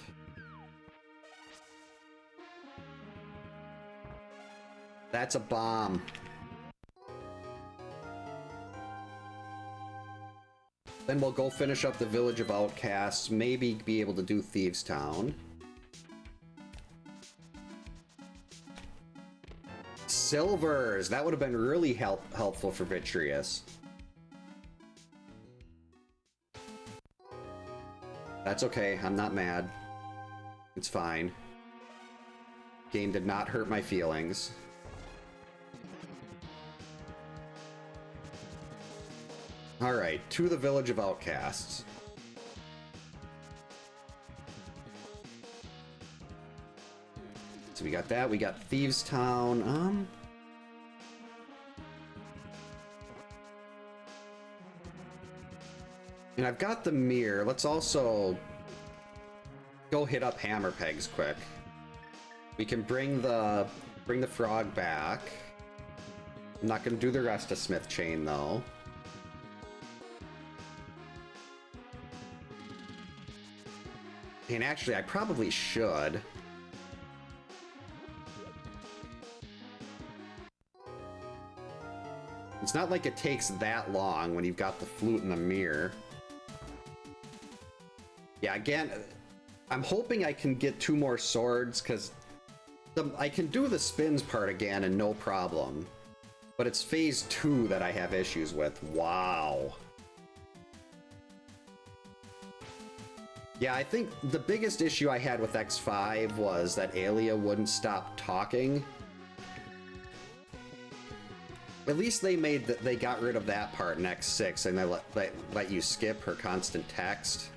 That's a bomb. Then we'll go finish up the Village of Outcasts, maybe be able to do Thieves Town. Silvers! That would have been really helpful for Vitreous. That's okay, I'm not mad. It's fine. Game did not hurt my feelings. Alright, to the Village of Outcasts. So we got that, we got Thieves Town, And I've got the mirror. Let's also go hit up hammer pegs quick. We can bring the frog back. I'm not gonna do the rest of Smith Chain though. And actually, I probably should. It's not like it takes that long when you've got the flute and the mirror. Yeah, again, I'm hoping I can get 2 more swords, because I can do the spins part again and no problem. But it's phase 2 that I have issues with. Wow. Yeah, I think the biggest issue I had with X5 was that Aelia wouldn't stop talking. At least they got rid of that part in X6 and they let you skip her constant text.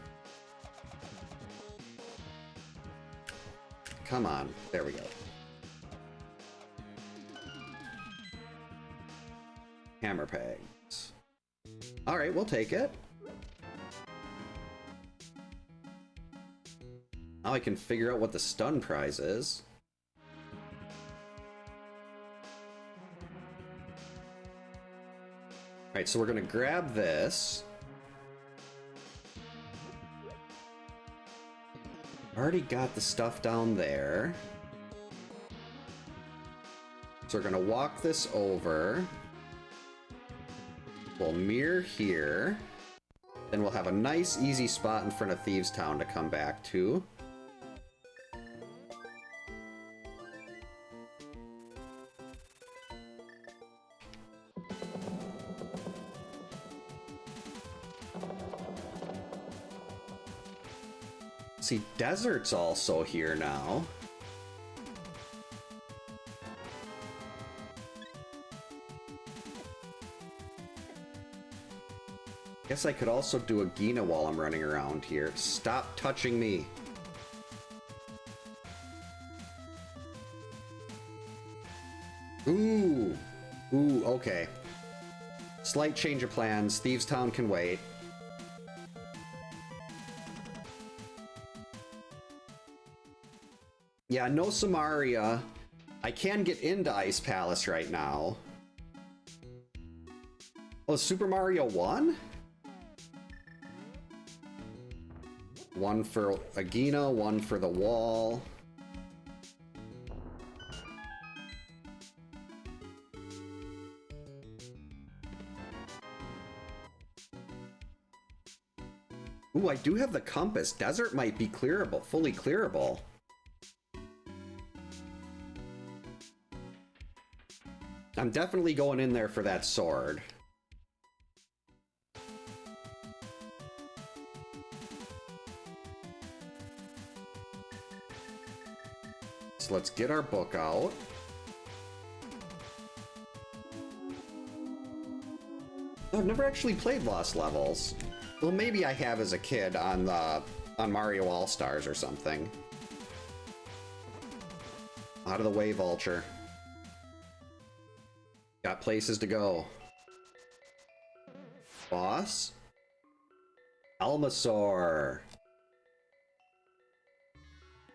Come on, there we go. Hammer pegs. All right, we'll take it. Now I can figure out what the stun prize is. Alright, so we're gonna grab this. Already got the stuff down there. So we're gonna walk this over. We'll mirror here. Then we'll have a nice, easy spot in front of Thieves Town to come back to. See, Desert's also here now. Guess I could also do a Gina while I'm running around here. Stop touching me. Ooh. Ooh, okay. Slight change of plans. Thieves Town can wait. Yeah, no Samaria. I can get into Ice Palace right now. Oh, Super Mario 1? One for Agina, one for the wall. Ooh, I do have the compass. Desert might be clearable, fully clearable. I'm definitely going in there for that sword. So let's get our book out. I've never actually played Lost Levels. Well, maybe I have as a kid on Mario All-Stars or something. Out of the way, Vulture. Got places to go. Boss? Almasaur.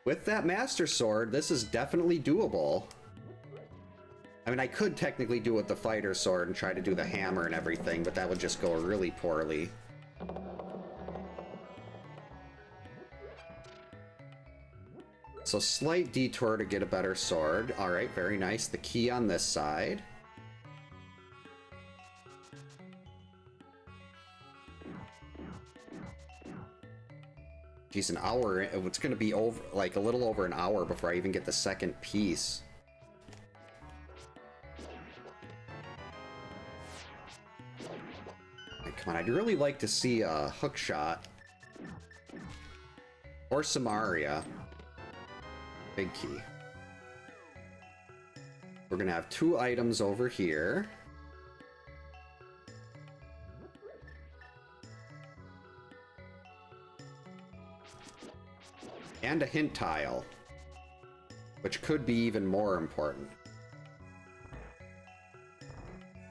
With that Master Sword, this is definitely doable. I mean, I could technically do it with the Fighter Sword and try to do the hammer and everything, but that would just go really poorly. So slight detour to get a better sword. Alright, very nice. The key on this side. Geez, an hour. It's going to be over, like a little over an hour before I even get the second piece. Right, come on, I'd really like to see a hook shot. Or Samaria. Big key. We're going to have 2 items over here. And a hint tile, which could be even more important.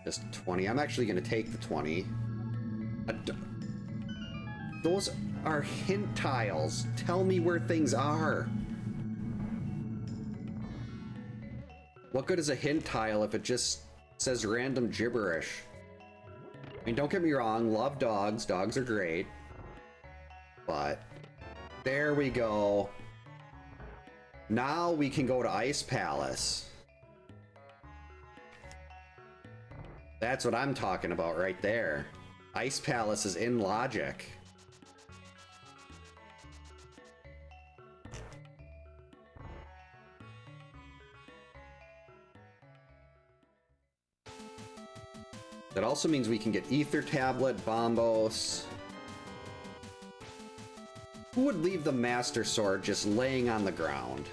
Just 20. I'm actually going to take the 20. Those are hint tiles. Tell me where things are. What good is a hint tile if it just says random gibberish? I mean, don't get me wrong, love dogs. Dogs are great. But there we go. Now we can go to Ice Palace. That's what I'm talking about right there. Ice Palace is in logic. That also means we can get Ether Tablet, Bombos. Who would leave the Master Sword just laying on the ground?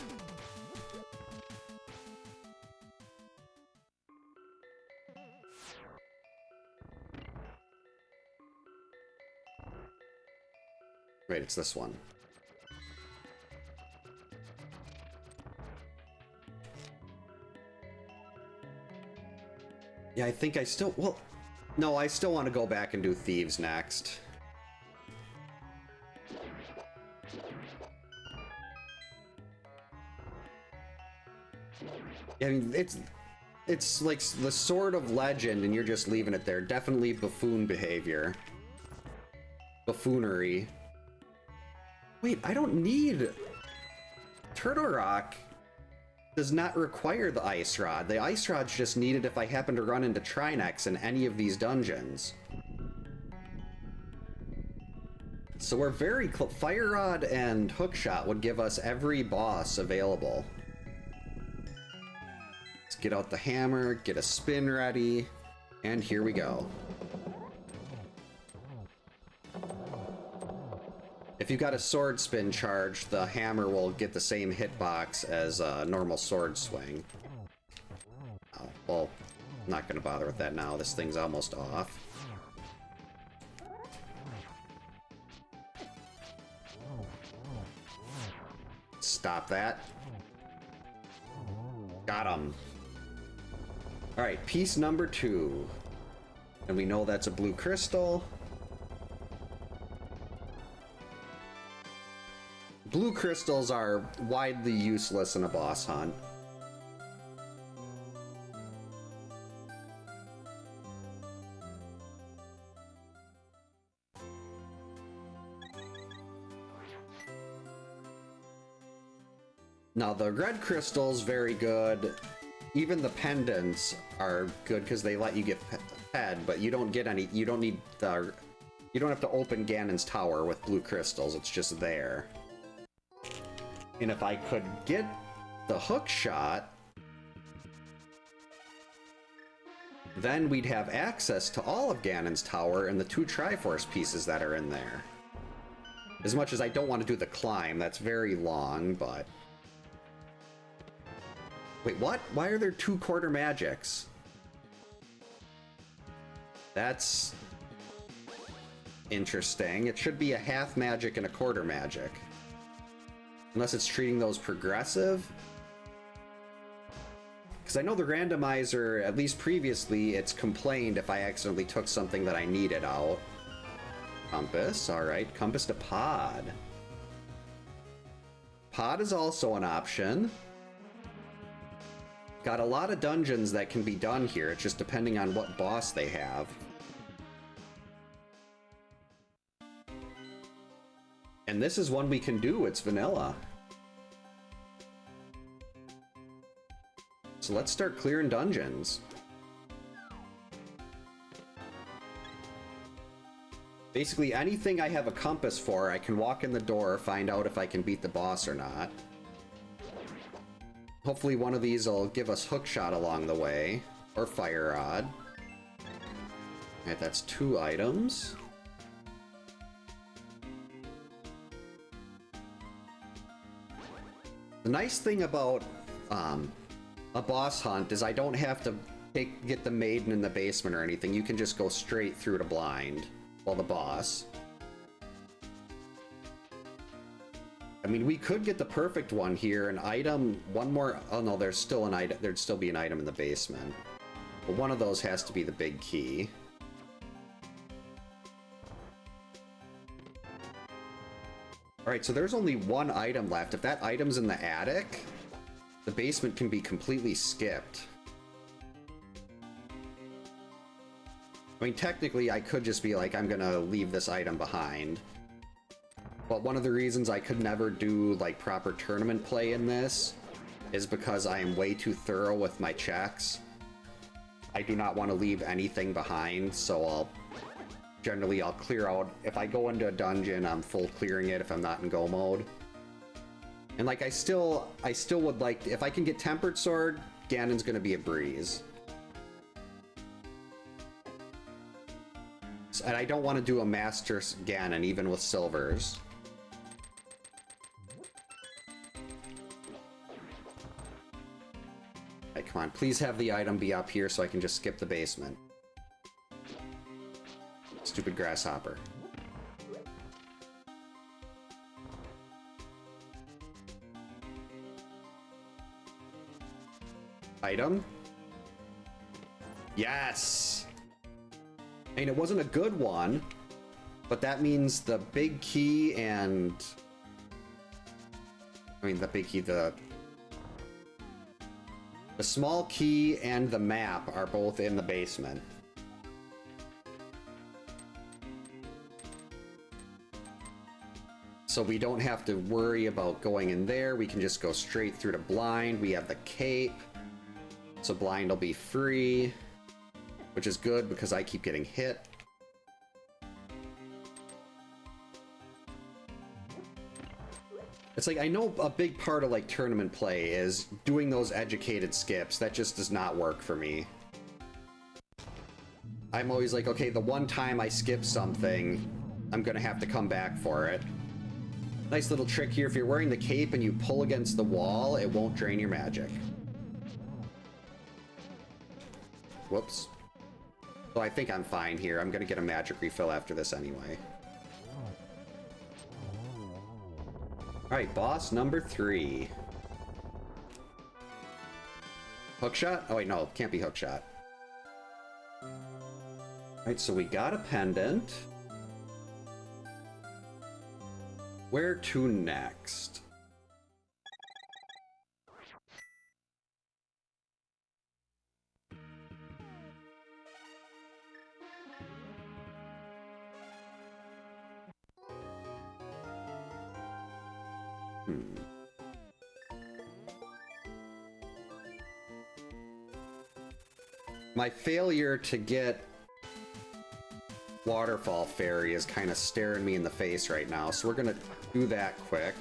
Wait, it's this one. Yeah, I think I still... Well, no, I still want to go back and do Thieves next. I mean, it's like the Sword of Legend, and you're just leaving it there. Definitely buffoon behavior. Buffoonery. Wait, I don't need... Turtle Rock does not require the Ice Rod. The Ice Rod's just needed if I happen to run into Trinex in any of these dungeons. So we're very close. Fire Rod and Hookshot would give us every boss available. Let's get out the hammer, get a spin ready, and here we go. If you've got a sword spin charge, the hammer will get the same hitbox as a normal sword swing. Oh, well, I'm not gonna bother with that now. This thing's almost off. Stop that. Got him. Alright, piece number 2. And we know that's a blue crystal. Blue crystals are widely useless in a boss hunt. Now the red crystals, very good. Even the pendants are good because they let you get fed, but you don't get any. You don't need the. You don't have to open Ganon's tower with blue crystals. It's just there. And if I could get the hook shot, then we'd have access to all of Ganon's tower and the 2 Triforce pieces that are in there. As much as I don't want to do the climb, that's very long, but... Wait, what? Why are there 2 quarter magics? That's interesting. It should be a half magic and a quarter magic. Unless it's treating those progressive. Because I know the randomizer, at least previously, it's complained if I accidentally took something that I needed out. Compass, alright. Compass to pod. Pod is also an option. Got a lot of dungeons that can be done here, it's just depending on what boss they have. And this is one we can do, it's vanilla. So let's start clearing dungeons. Basically anything I have a compass for, I can walk in the door, find out if I can beat the boss or not. Hopefully one of these will give us hookshot along the way, or fire rod. Alright, that's 2 items. The nice thing about a boss hunt is I don't have to get the maiden in the basement or anything. You can just go straight through to blind. Well, the boss. I mean, we could get the perfect one here. An item, one more. Oh no, there's still an item. There'd still be an item in the basement. But one of those has to be the big key. Alright, so there's only one item left. If that item's in the attic, the basement can be completely skipped. I mean, technically, I could just be like, I'm gonna leave this item behind. But one of the reasons I could never do, like, proper tournament play in this is because I am way too thorough with my checks. I do not want to leave anything behind, so generally I'll clear out. If I go into a dungeon, I'm full clearing it if I'm not in go mode. And, like, I still would like, if I can get Tempered Sword, Ganon's gonna be a breeze. And I don't want to do a Master Ganon, even with silvers. Alright, come on. Please have the item be up here so I can just skip the basement. Stupid grasshopper. Item? Yes! I mean, it wasn't a good one, but that means the big key and... I mean, the big key, the small key and the map are both in the basement. So we don't have to worry about going in there. We can just go straight through to Blind. We have the cape, so Blind will be free. Which is good because I keep getting hit. It's like, I know a big part of like tournament play is doing those educated skips. That just does not work for me. I'm always like, okay, the one time I skip something, I'm gonna have to come back for it. Nice little trick here. If you're wearing the cape and you pull against the wall, it won't drain your magic. Whoops. So I think I'm fine here. I'm gonna get a magic refill after this anyway. Alright, boss number 3. Hookshot? Oh wait, no, can't be hookshot. Alright, so we got a pendant. Where to next? My failure to get Waterfall Fairy is kind of staring me in the face right now, so we're gonna do that quick.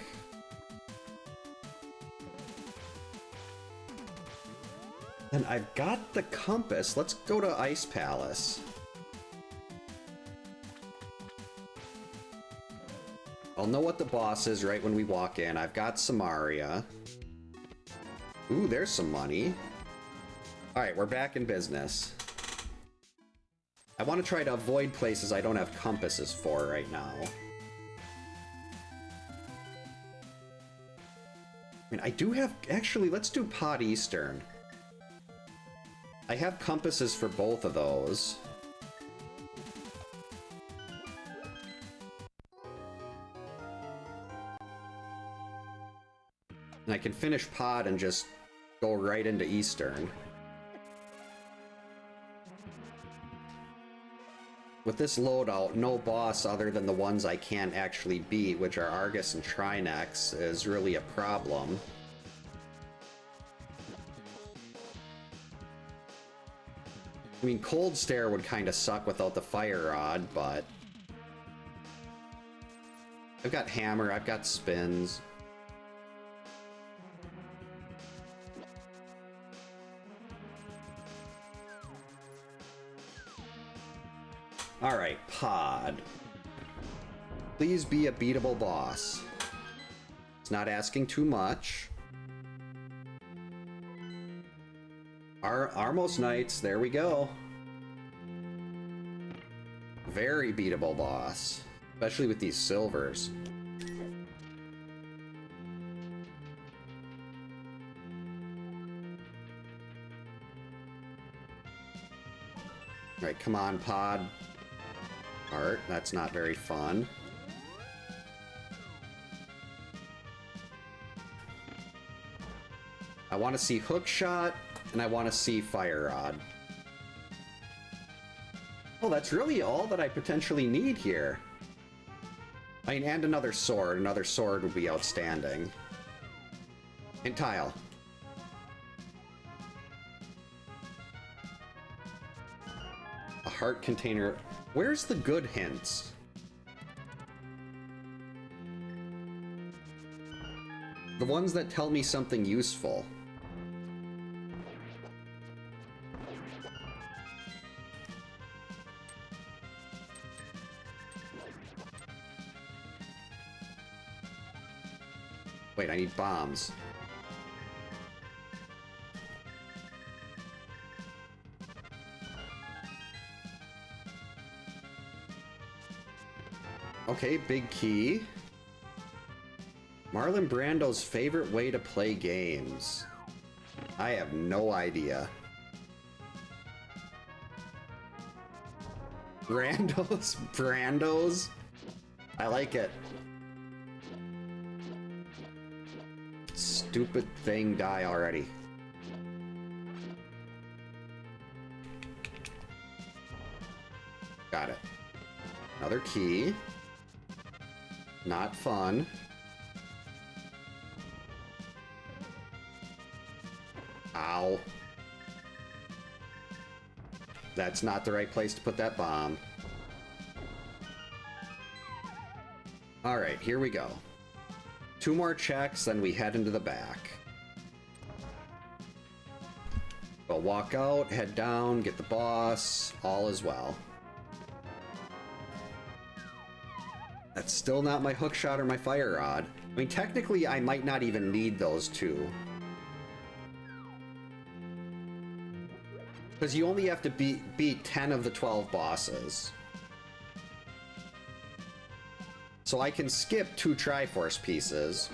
And I've got the compass. Let's go to Ice Palace. I'll know what the boss is right when we walk in. I've got Samaria. Ooh, there's some money. Alright, we're back in business. I want to try to avoid places I don't have compasses for right now. I mean, I do have... Actually, let's do Pod Eastern. I have compasses for both of those. And I can finish Pod and just go right into Eastern. With this loadout, no boss other than the ones I can't actually beat, which are Argus and Trinex, is really a problem. I mean, Cold Stare would kind of suck without the Fire Rod, but... I've got Hammer, I've got Spins. Alright, Pod. Please be a beatable boss. It's not asking too much. Armos Knights, there we go. Very beatable boss. Especially with these silvers. Alright, come on, Pod. Art, that's not very fun. I want to see hookshot, and I want to see fire rod. Oh, that's really all that I potentially need here. I mean, and another sword. Another sword would be outstanding. And tile. A heart container. Where's the good hints? The ones that tell me something useful. Wait, I need bombs. Okay, big key. Marlon Brando's favorite way to play games. I have no idea. Brandos? I like it. Stupid thing, die already. Got it. Another key. Not fun. Ow. That's not the right place to put that bomb. Alright, here we go. 2 more checks, then we head into the back. We'll walk out, head down, get the boss, all is well. That's still not my hookshot or my fire rod. I mean, technically, I might not even need those 2. Because you only have to beat 10 of the 12 bosses. So I can skip 2 Triforce pieces.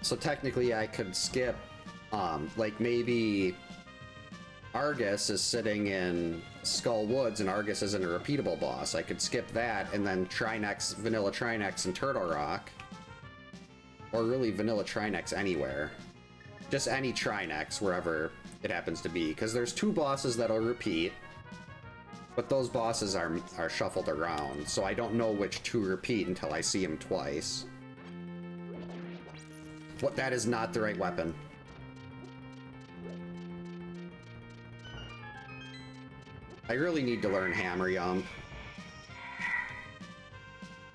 So technically I could skip, like maybe Argus is sitting in Skull Woods and Argus isn't a repeatable boss. I could skip that and then Trinex, Vanilla Trinex and Turtle Rock. Or really Vanilla Trinex anywhere. Just any Trinex, wherever it happens to be. Because there's 2 bosses that'll repeat. But those bosses are shuffled around, so I don't know which 2 repeat until I see them twice. What? That is not the right weapon. I really need to learn Hammer Yump.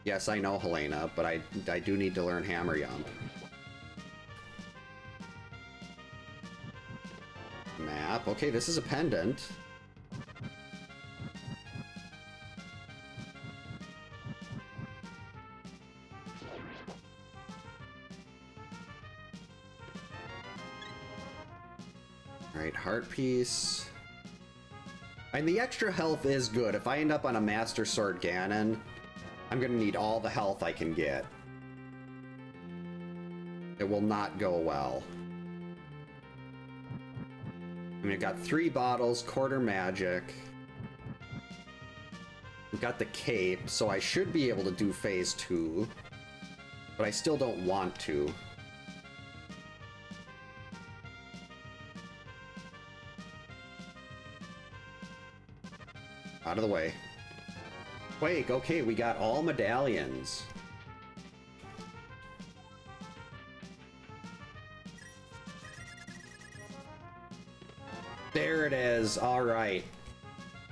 Yes, I know, Helena, but I do need to learn Hammer Yump. Map. Okay, this is a pendant. Alright, heart piece. And the extra health is good. If I end up on a Master Sword Ganon, I'm gonna need all the health I can get. It will not go well. I mean, I've got 3 bottles, quarter magic. We've got the cape, so I should be able to do phase 2. But I still don't want to. Out of the way. Quake, okay, we got all medallions. There it is, alright.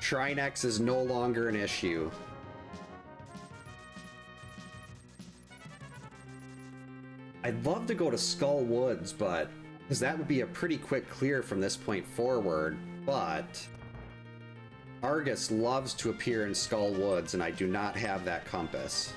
Trinex is no longer an issue. I'd love to go to Skull Woods, but... because that would be a pretty quick clear from this point forward, but... Argus loves to appear in Skull Woods, and I do not have that compass.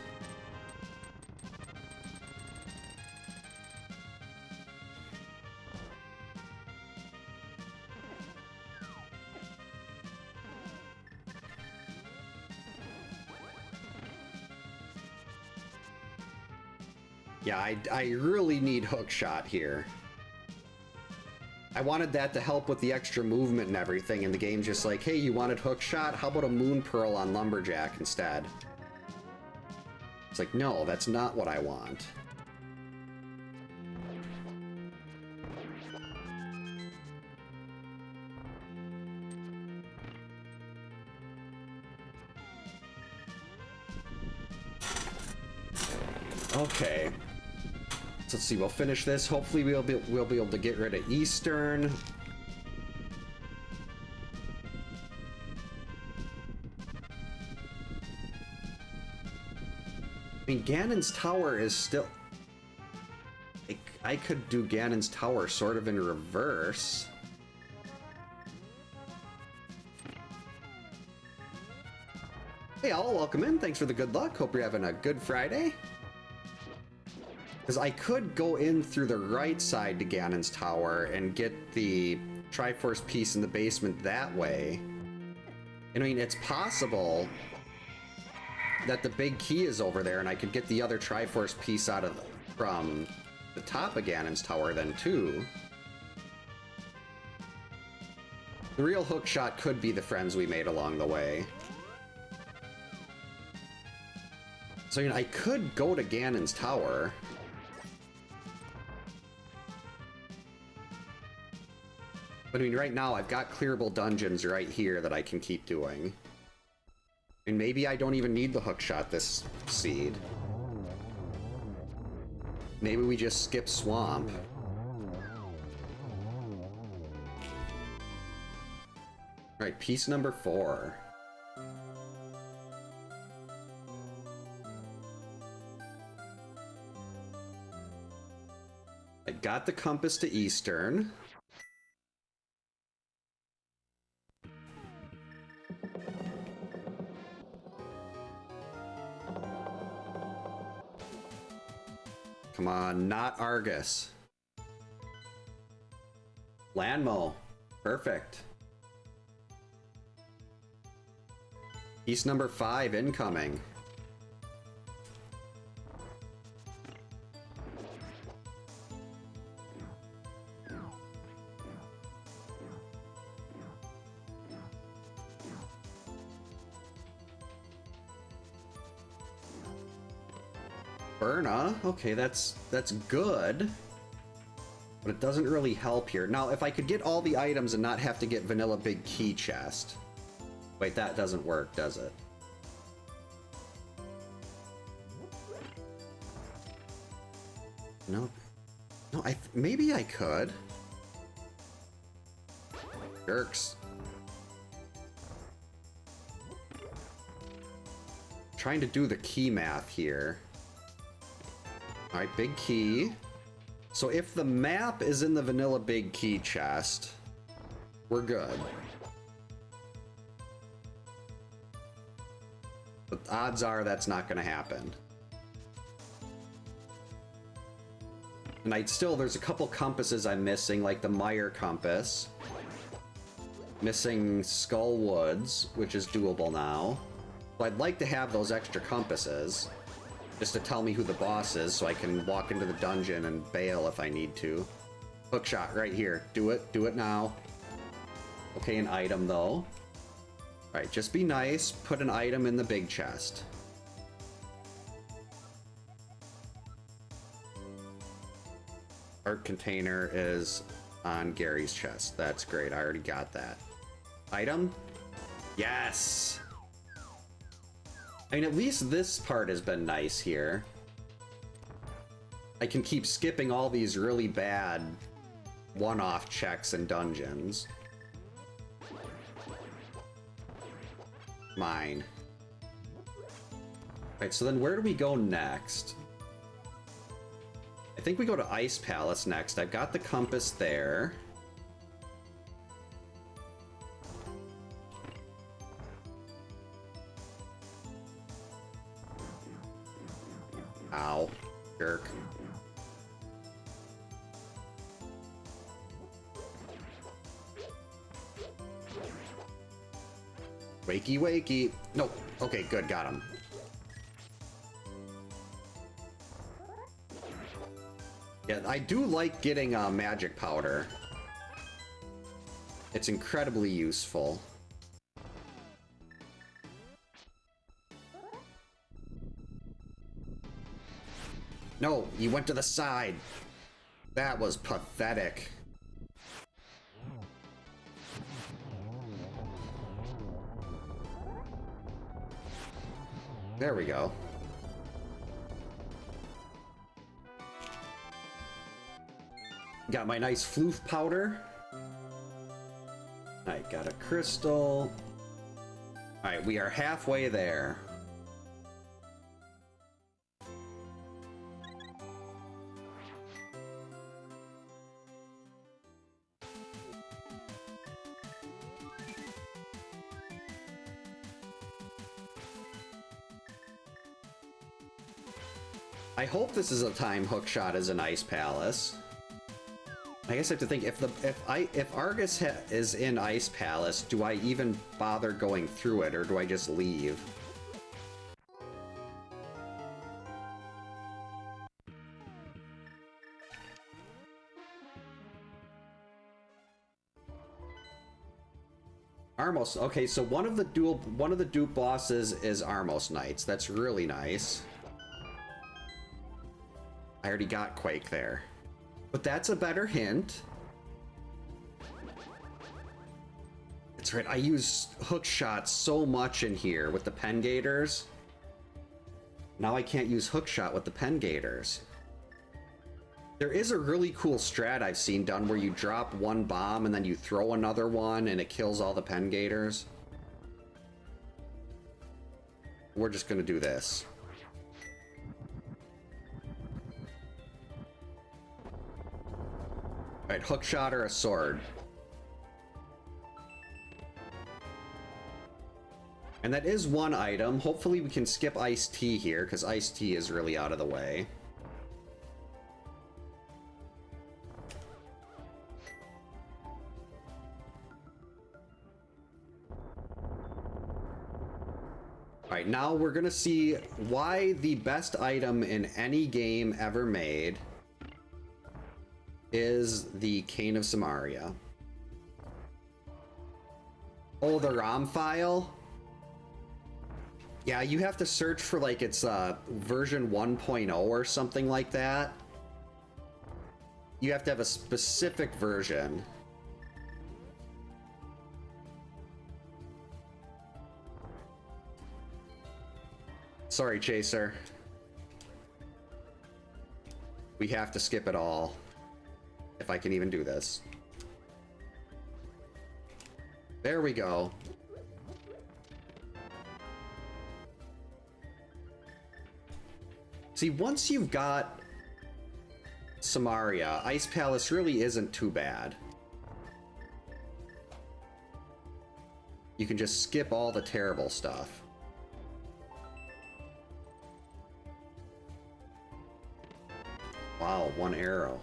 Yeah, I really need hookshot here. I wanted that to help with the extra movement and everything, and the game's just like, hey, you wanted hookshot? How about a Moon Pearl on Lumberjack instead? It's like, no, that's not what I want. Okay. So let's see, we'll finish this. Hopefully we'll be able to get rid of Eastern. I mean, Ganon's Tower is still... I could do Ganon's Tower sort of in reverse. Hey all, welcome in. Thanks for the good luck. Hope you're having a good Friday. Because I could go in through the right side to Ganon's Tower and get the Triforce piece in the basement that way. And I mean, it's possible that the big key is over there and I could get the other Triforce piece out of from the top of Ganon's Tower then too. The real hook shot could be the friends we made along the way. So, I mean, I could go to Ganon's Tower. But I mean, right now I've got clearable dungeons right here that I can keep doing. And maybe I don't even need the hook shot this seed. Maybe we just skip Swamp. Alright, piece number 4. I got the compass to Eastern. Come on, not Argus. Landmo. Perfect. Piece number 5 incoming. Burna, okay, that's good, but it doesn't really help here. Now, if I could get all the items and not have to get vanilla big key chest. Wait, that doesn't work, does it? No, no, maybe I could. Jerks. Trying to do the key math here. Alright, big key. So if the map is in the vanilla big key chest, we're good. But odds are that's not going to happen. And there's a couple compasses I'm missing, like the Meyer compass. Missing Skull Woods, which is doable now. So I'd like to have those extra compasses. Just to tell me who the boss is, so I can walk into the dungeon and bail if I need to. Hookshot right here. Do it now. Okay, an item though. Alright, just be nice. Put an item in the big chest. Art container is on Gary's chest. That's great. I already got that. Item? Yes! I mean, at least this part has been nice here. I can keep skipping all these really bad one-off checks and dungeons. Mine. Alright, so then where do we go next? I think we go to Ice Palace next. I've got the compass there. Ow. Jerk. Wakey, wakey. No. Okay, good. Got him. Yeah, I do like getting magic powder. It's incredibly useful. No, you went to the side. That was pathetic. There we go. Got my nice floof powder. I got a crystal. Alright, we are halfway there. I hope this is a time hookshot as an ice palace. I guess I have to think if Argus is in Ice Palace, do I even bother going through it, or do I just leave? Armos. Okay, so one of the dupe bosses is Armos Knights. That's really nice. I already got Quake there. But that's a better hint. That's right, I use hookshot so much in here with the pen gators. Now I can't use hookshot with the pen gators. There is a really cool strat I've seen done where you drop one bomb and then you throw another one and it kills all the pen gators. We're just gonna do this. Alright, hookshot or a sword. And that is one item. Hopefully we can skip iced tea here, because iced tea is really out of the way. Alright, now we're gonna see why the best item in any game ever made is the Cane of Samaria. Oh, the ROM file? Yeah, you have to search for like its version 1.0 or something like that. You have to have a specific version. Sorry, Chaser. We have to skip it all. If I can even do this. There we go. See, once you've got Samaria, Ice Palace really isn't too bad. You can just skip all the terrible stuff. Wow, one arrow.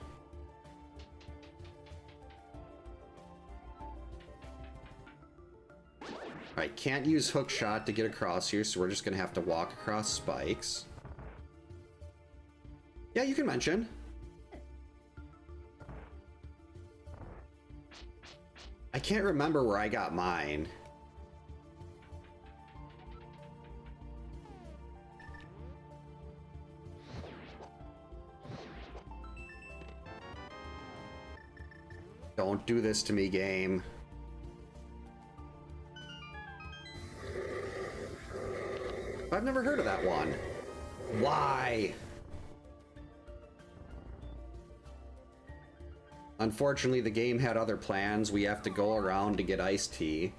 Alright, can't use hookshot to get across here, so we're just gonna have to walk across spikes. Yeah, you can mention. I can't remember where I got mine. Don't do this to me, game. I've never heard of that one. Why? Unfortunately, the game had other plans. We have to go around to get iced tea.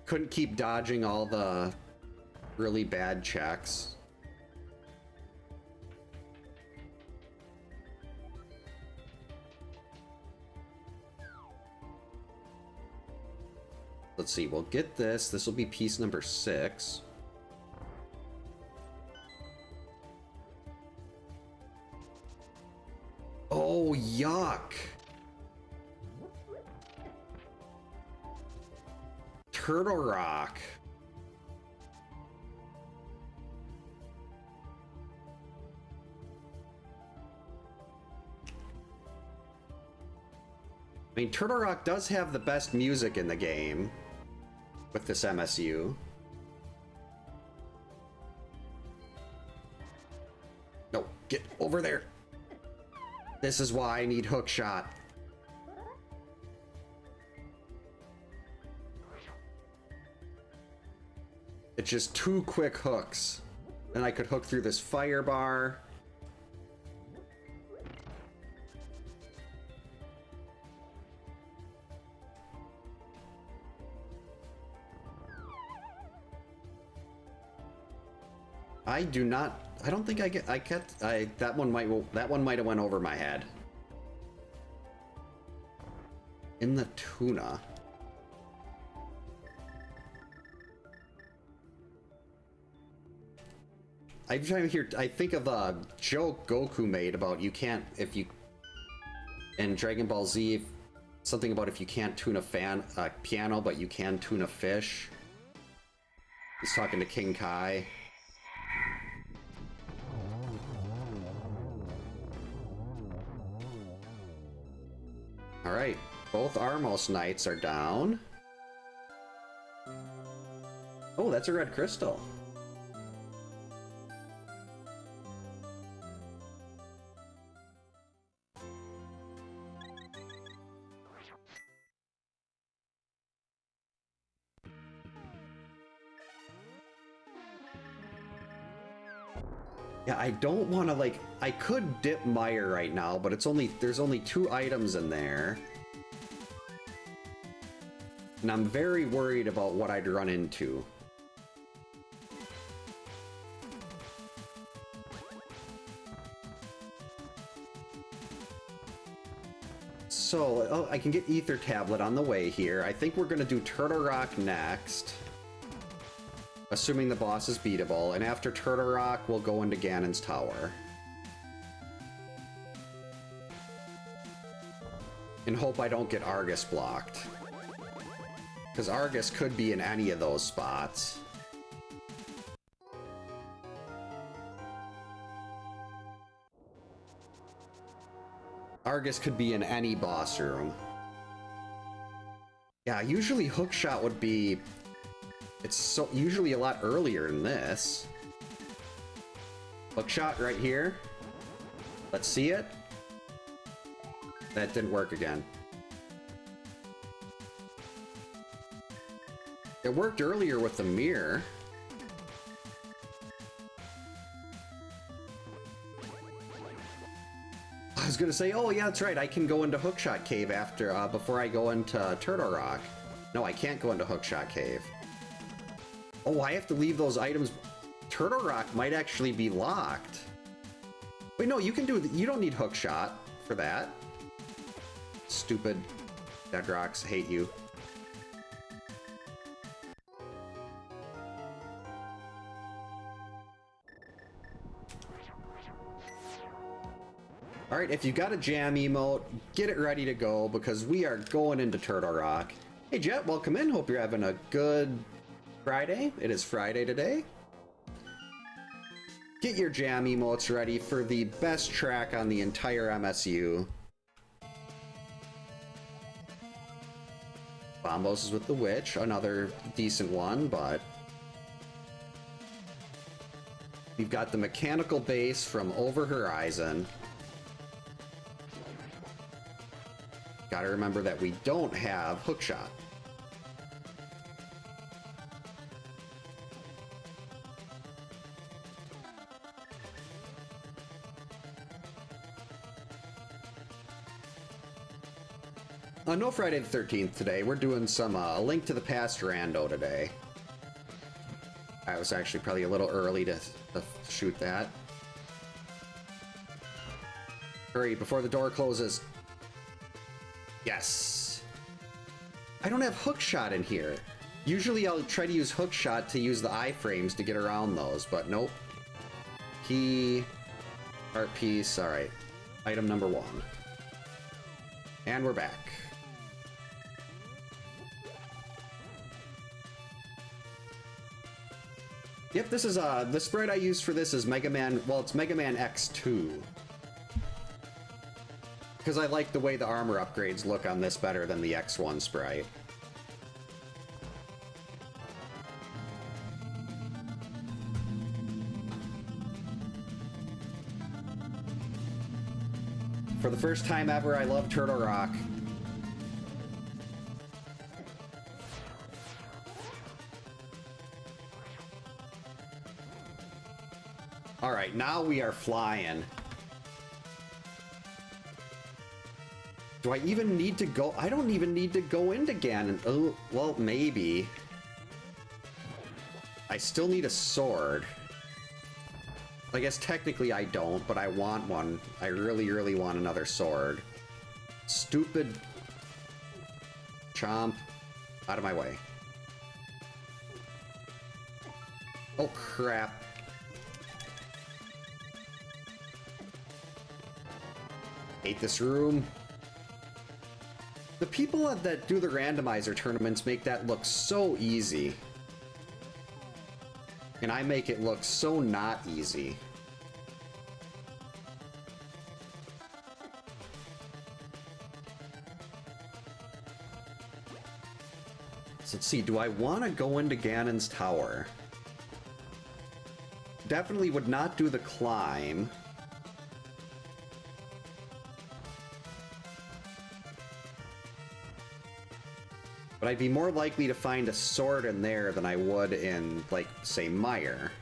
Couldn't keep dodging all the really bad checks. Let's see, we'll get this. This will be piece number 6. Oh, yuck. Turtle Rock. I mean, Turtle Rock does have the best music in the game with this MSU. No, get over there. This is why I need hookshot. It's just 2 quick hooks. Then I could hook through this fire bar. I do not. I don't think I get. That one might have went over my head. In the tuna. I'm trying to hear. I think of a joke Goku made about you can't if you. In Dragon Ball Z, something about if you can't tune a piano, but you can tune a fish. He's talking to King Kai. Alright, both Armos Knights are down. Oh, that's a red crystal. Yeah, I don't want to, like, I could dip Mire right now, but there's only 2 items in there. And I'm very worried about what I'd run into. So, oh, I can get Ether Tablet on the way here. I think we're going to do Turtle Rock next. Assuming the boss is beatable, and after Turtle Rock, we'll go into Ganon's Tower. And hope I don't get Argus blocked. Because Argus could be in any of those spots. Argus could be in any boss room. Yeah, usually Hookshot would be... It's usually a lot earlier than this. Hookshot right here. Let's see it. That didn't work again. It worked earlier with the mirror. I was gonna say, oh yeah, that's right. I can go into Hookshot Cave after, before I go into Turtle Rock. No, I can't go into Hookshot Cave. Oh, I have to leave those items. Turtle Rock might actually be locked. Wait, no, you can do. You don't need Hookshot for that. Stupid Dead Rocks, hate you. All right, if you got a jam emote, get it ready to go because we are going into Turtle Rock. Hey Jet, welcome in. Hope you're having a good Friday. It is Friday today. Get your jam emotes ready for the best track on the entire MSU. Bombos is with the Witch, another decent one, but we've got the mechanical bass from Over Horizon. Gotta remember that we don't have Hookshot. No Friday the 13th today. We're doing some A Link to the Past rando today. I was actually probably a little early to shoot that. Hurry before the door closes. Yes. I don't have Hookshot in here. Usually I'll try to use Hookshot to use the iframes to get around those, but nope. Key, art piece, all right. Item number 1. And we're back. Yep, this is the sprite I use for this is Mega Man, well, it's Mega Man X2. Because I like the way the armor upgrades look on this better than the X1 sprite. For the first time ever, I love Turtle Rock. Alright, now we are flying. Do I even need to go? I don't even need to go into Ganon. Oh, well, maybe. I still need a sword. I guess technically I don't, but I want one. I really, really want another sword. Stupid... Chomp. Out of my way. Oh, crap. Hate this room. The people that do the randomizer tournaments make that look so easy. And I make it look so not easy. So let's see, do I want to go into Ganon's tower? Definitely would not do the climb. But I'd be more likely to find a sword in there than I would in, like, say, Mire.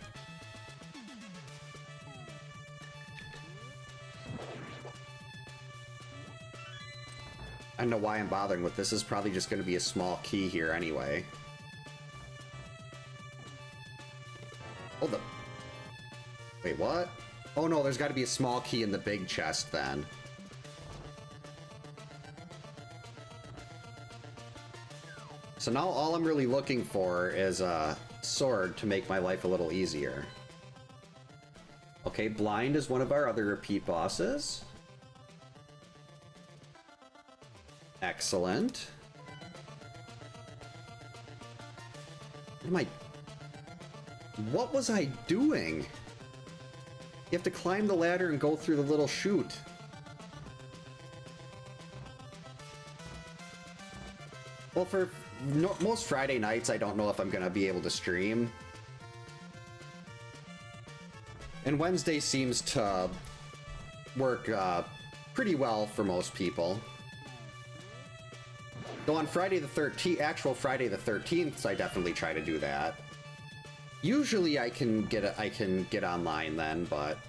I don't know why I'm bothering with this. This is probably just going to be a small key here anyway. Oh, the... Wait, what? Oh no, there's got to be a small key in the big chest then. So now all I'm really looking for is a sword to make my life a little easier. Okay, Blind is one of our other repeat bosses. Excellent. What was I doing? You have to climb the ladder and go through the little chute. Well, for most Friday nights, I don't know if I'm going to be able to stream. And Wednesday seems to work pretty well for most people. Though on Friday the 13th, actual Friday the 13th, I definitely try to do that. Usually I can get online then, but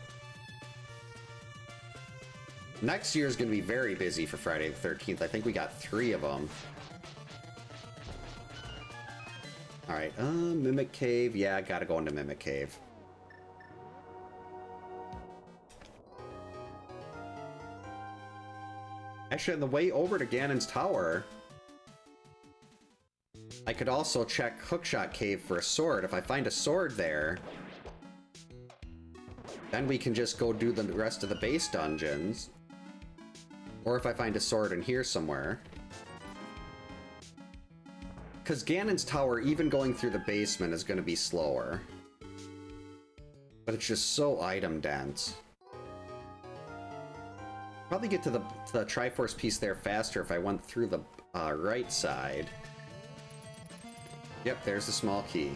next year is going to be very busy for Friday the 13th. I think we got 3 of them. All right, Mimic Cave. Yeah, I gotta go into Mimic Cave. Actually, on the way over to Ganon's tower, I could also check Hookshot Cave for a sword. If I find a sword there, then we can just go do the rest of the base dungeons. Or if I find a sword in here somewhere. Because Ganon's tower, even going through the basement, is going to be slower. But it's just so item dense. Probably get to the Triforce piece there faster if I went through the right side. Yep, there's the small key.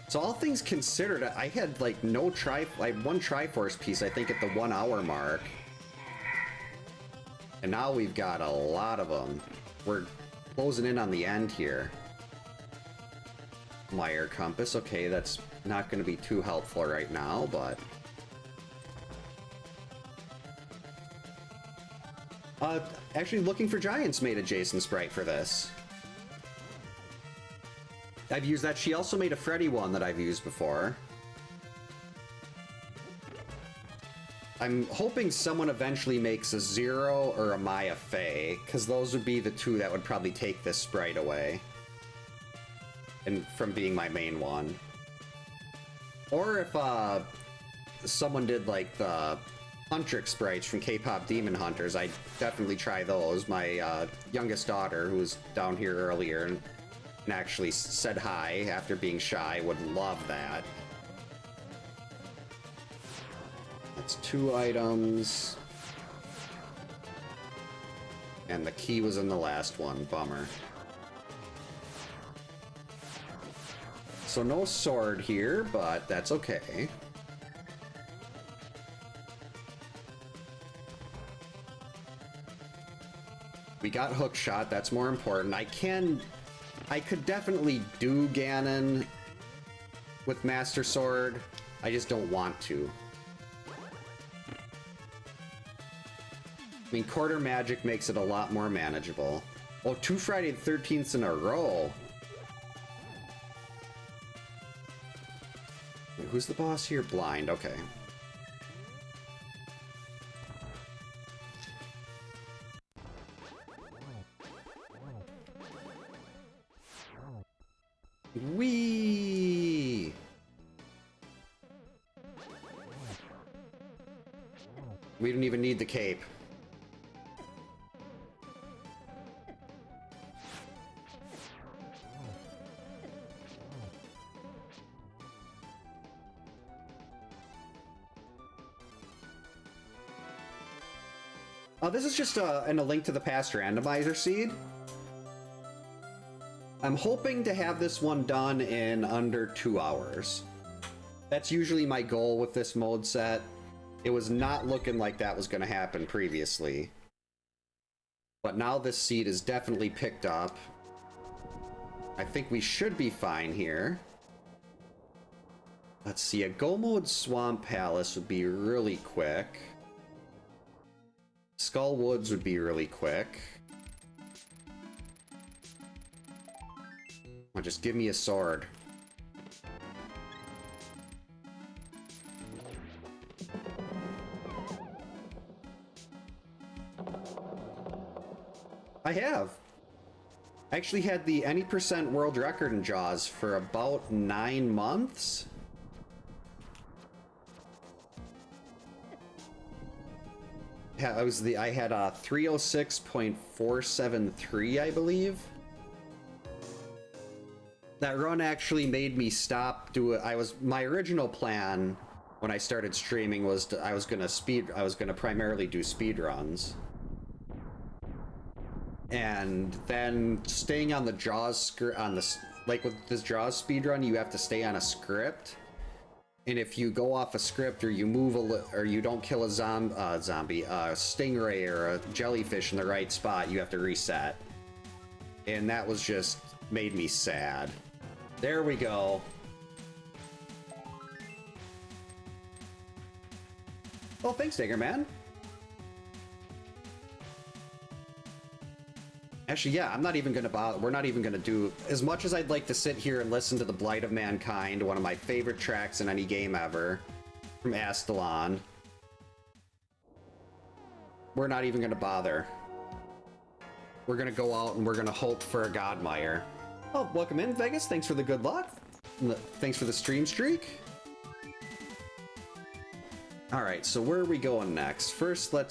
So all things considered, I had like no I had one Triforce piece, I think, at the 1 hour mark. And now we've got a lot of them. We're closing in on the end here. Mire Compass, okay, that's not going to be too helpful right now, but... actually looking for Giants made a Jason sprite for this. I've used that. She also made a Freddy one that I've used before. I'm hoping someone eventually makes a Zero or a Maya Fey, because those would be the 2 that would probably take this sprite away. And from being my main one. Or if someone did like the Huntrix sprites from K-Pop Demon Hunters, I'd definitely try those. My youngest daughter, who was down here earlier and actually said hi after being shy, would love that. That's 2 items. And the key was in the last one. Bummer. So no sword here, but that's okay. We got Hookshot, that's more important. I could definitely do Ganon with Master Sword. I just don't want to. mean, quarter magic makes it a lot more manageable. Oh, 2 Friday the 13th in a row. Wait, who's the boss here? Blind, okay. Whee! We don't even need the cape. This is just a link to the Past Randomizer seed. I'm hoping to have this one done in under 2 hours. That's usually my goal with this mode set. It was not looking like that was going to happen previously. But now this seed is definitely picked up. I think we should be fine here. Let's see, a Go Mode Swamp Palace would be really quick. Skull Woods would be really quick. Oh, just give me a sword. I have. I actually had the any percent world record in Jaws for about 9 months. Yeah, I had a 306.473, I believe. That run actually made me stop doing. My original plan when I started streaming was I was gonna primarily do speed runs. And then staying on the Jaws script, like with this Jaws speedrun, you have to stay on a script. And if you go off a script or you move or you don't kill a stingray or a jellyfish in the right spot, you have to reset. And that was just made me sad. There we go. Oh, thanks, Digger Man. Actually, yeah, I'm not even gonna bother. We're not even gonna do as much as I'd like to sit here and listen to The Blight of Mankind, one of my favorite tracks in any game ever, from Astalon. We're not even gonna bother. We're gonna go out and we're gonna hope for a Godmire. Oh, welcome in, Vegas. Thanks for the good luck. Thanks for the stream streak. All right, so where are we going next? First, we'll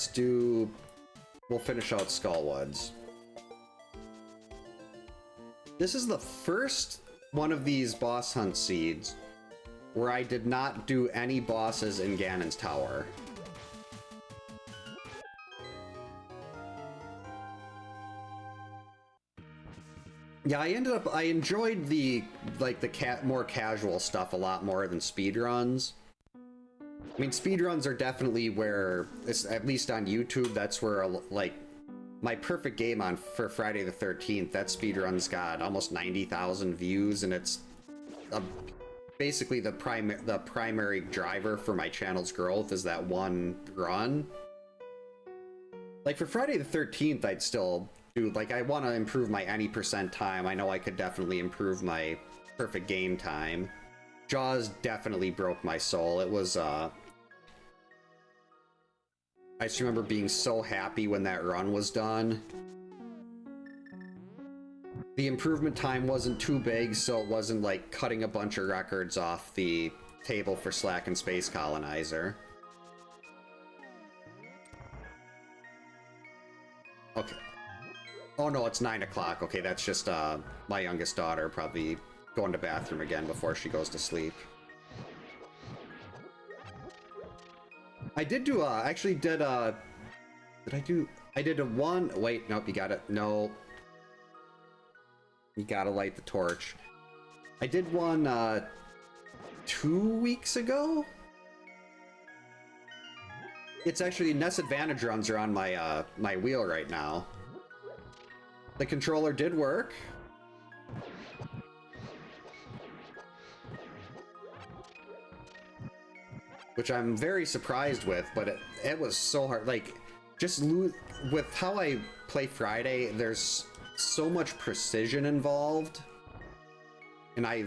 finish out Skullwoods. This is the first one of these boss hunt seeds where I did not do any bosses in Ganon's Tower. Yeah, I enjoyed the more casual stuff a lot more than speedruns. I mean, speedruns are definitely where, at least on YouTube, that's where, like, my perfect game for Friday the 13th, that speedrun's got almost 90,000 views, and it's basically the primary driver for my channel's growth is that one run. Like, for Friday the 13th, I'd still do, like, I want to improve my any percent time. I know I could definitely improve my perfect game time. Jaws definitely broke my soul. It was, I just remember being so happy when that run was done. The improvement time wasn't too big, so it wasn't like cutting a bunch of records off the table for Slack and Space Colonizer. Okay. Oh no, it's 9 o'clock. Okay, that's just my youngest daughter probably going to bathroom again before she goes to sleep. I did do I did a one, wait, nope, you gotta, no. You gotta light the torch. I did one, 2 weeks ago? It's actually, NES Advantage runs are on my, my wheel right now. The controller did work. Which I'm very surprised with, but it was so hard. Like, just with how I play Friday, there's so much precision involved. And I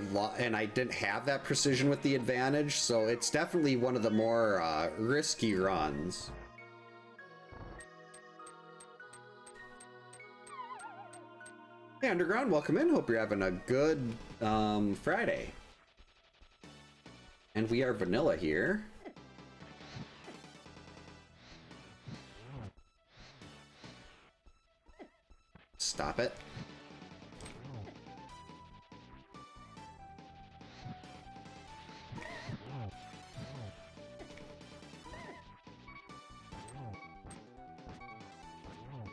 didn't have that precision with the advantage, so it's definitely one of the more risky runs. Hey Underground, welcome in. Hope you're having a good Friday. And we are vanilla here. Stop it.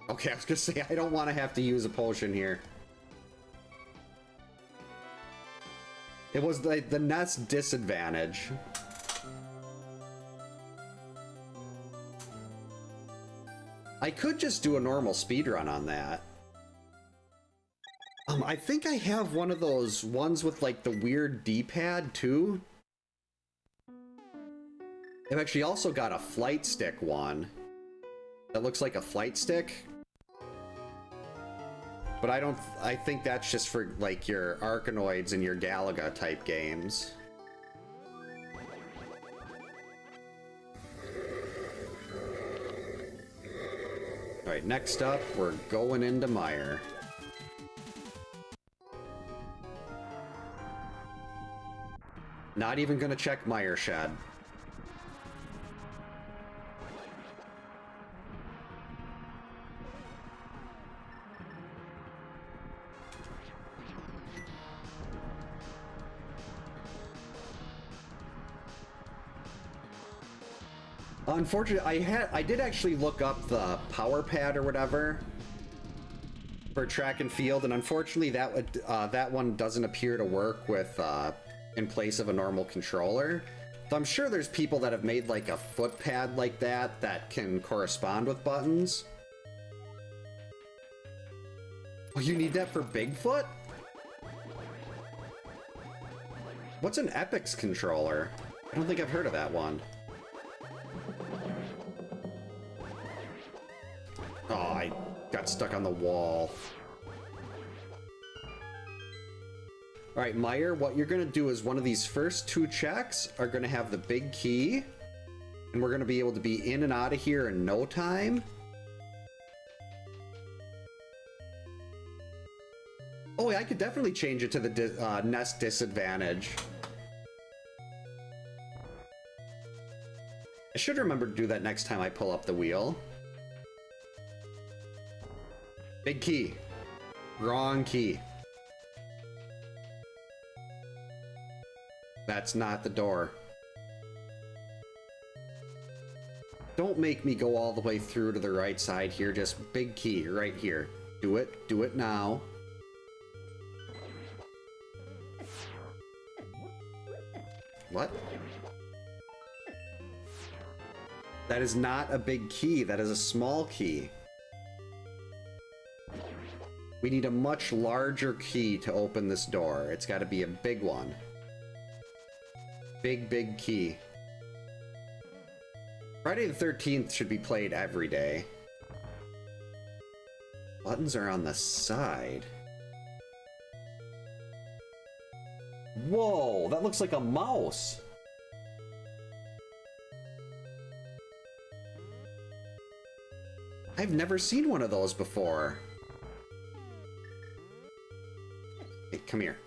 Okay, I was gonna say, I don't want to have to use a potion here. It was the NES disadvantage. I could just do a normal speedrun on that. I think I have one of those ones with like the weird D-pad too. I've actually also got a flight stick one that looks like a flight stick. But I think that's just for like your Arkanoids and your Galaga type games. All right, next up, we're going into Mire. Not even gonna check Mire Shed. Unfortunately, I did actually look up the power pad or whatever for track and field, and unfortunately that one doesn't appear to work with in place of a normal controller. So I'm sure there's people that have made like a foot pad like that can correspond with buttons. Oh, you need that for Bigfoot? What's an Epix controller? I don't think I've heard of that one. Oh, I got stuck on the wall. All right, Mire, what you're gonna do is one of these first two checks are gonna have the big key, and we're gonna be able to be in and out of here in no time. Oh, yeah, I could definitely change it to the NES disadvantage. I should remember to do that next time I pull up the wheel. Big key. Wrong key. That's not the door. Don't make me go all the way through to the right side here. Just big key right here. Do it. Do it now. What? That is not a big key. That is a small key. We need a much larger key to open this door. It's got to be a big one. Big key. Friday the 13th should be played every day. Buttons are on the side. Whoa, that looks like a mouse. I've never seen one of those before. Hey, come here.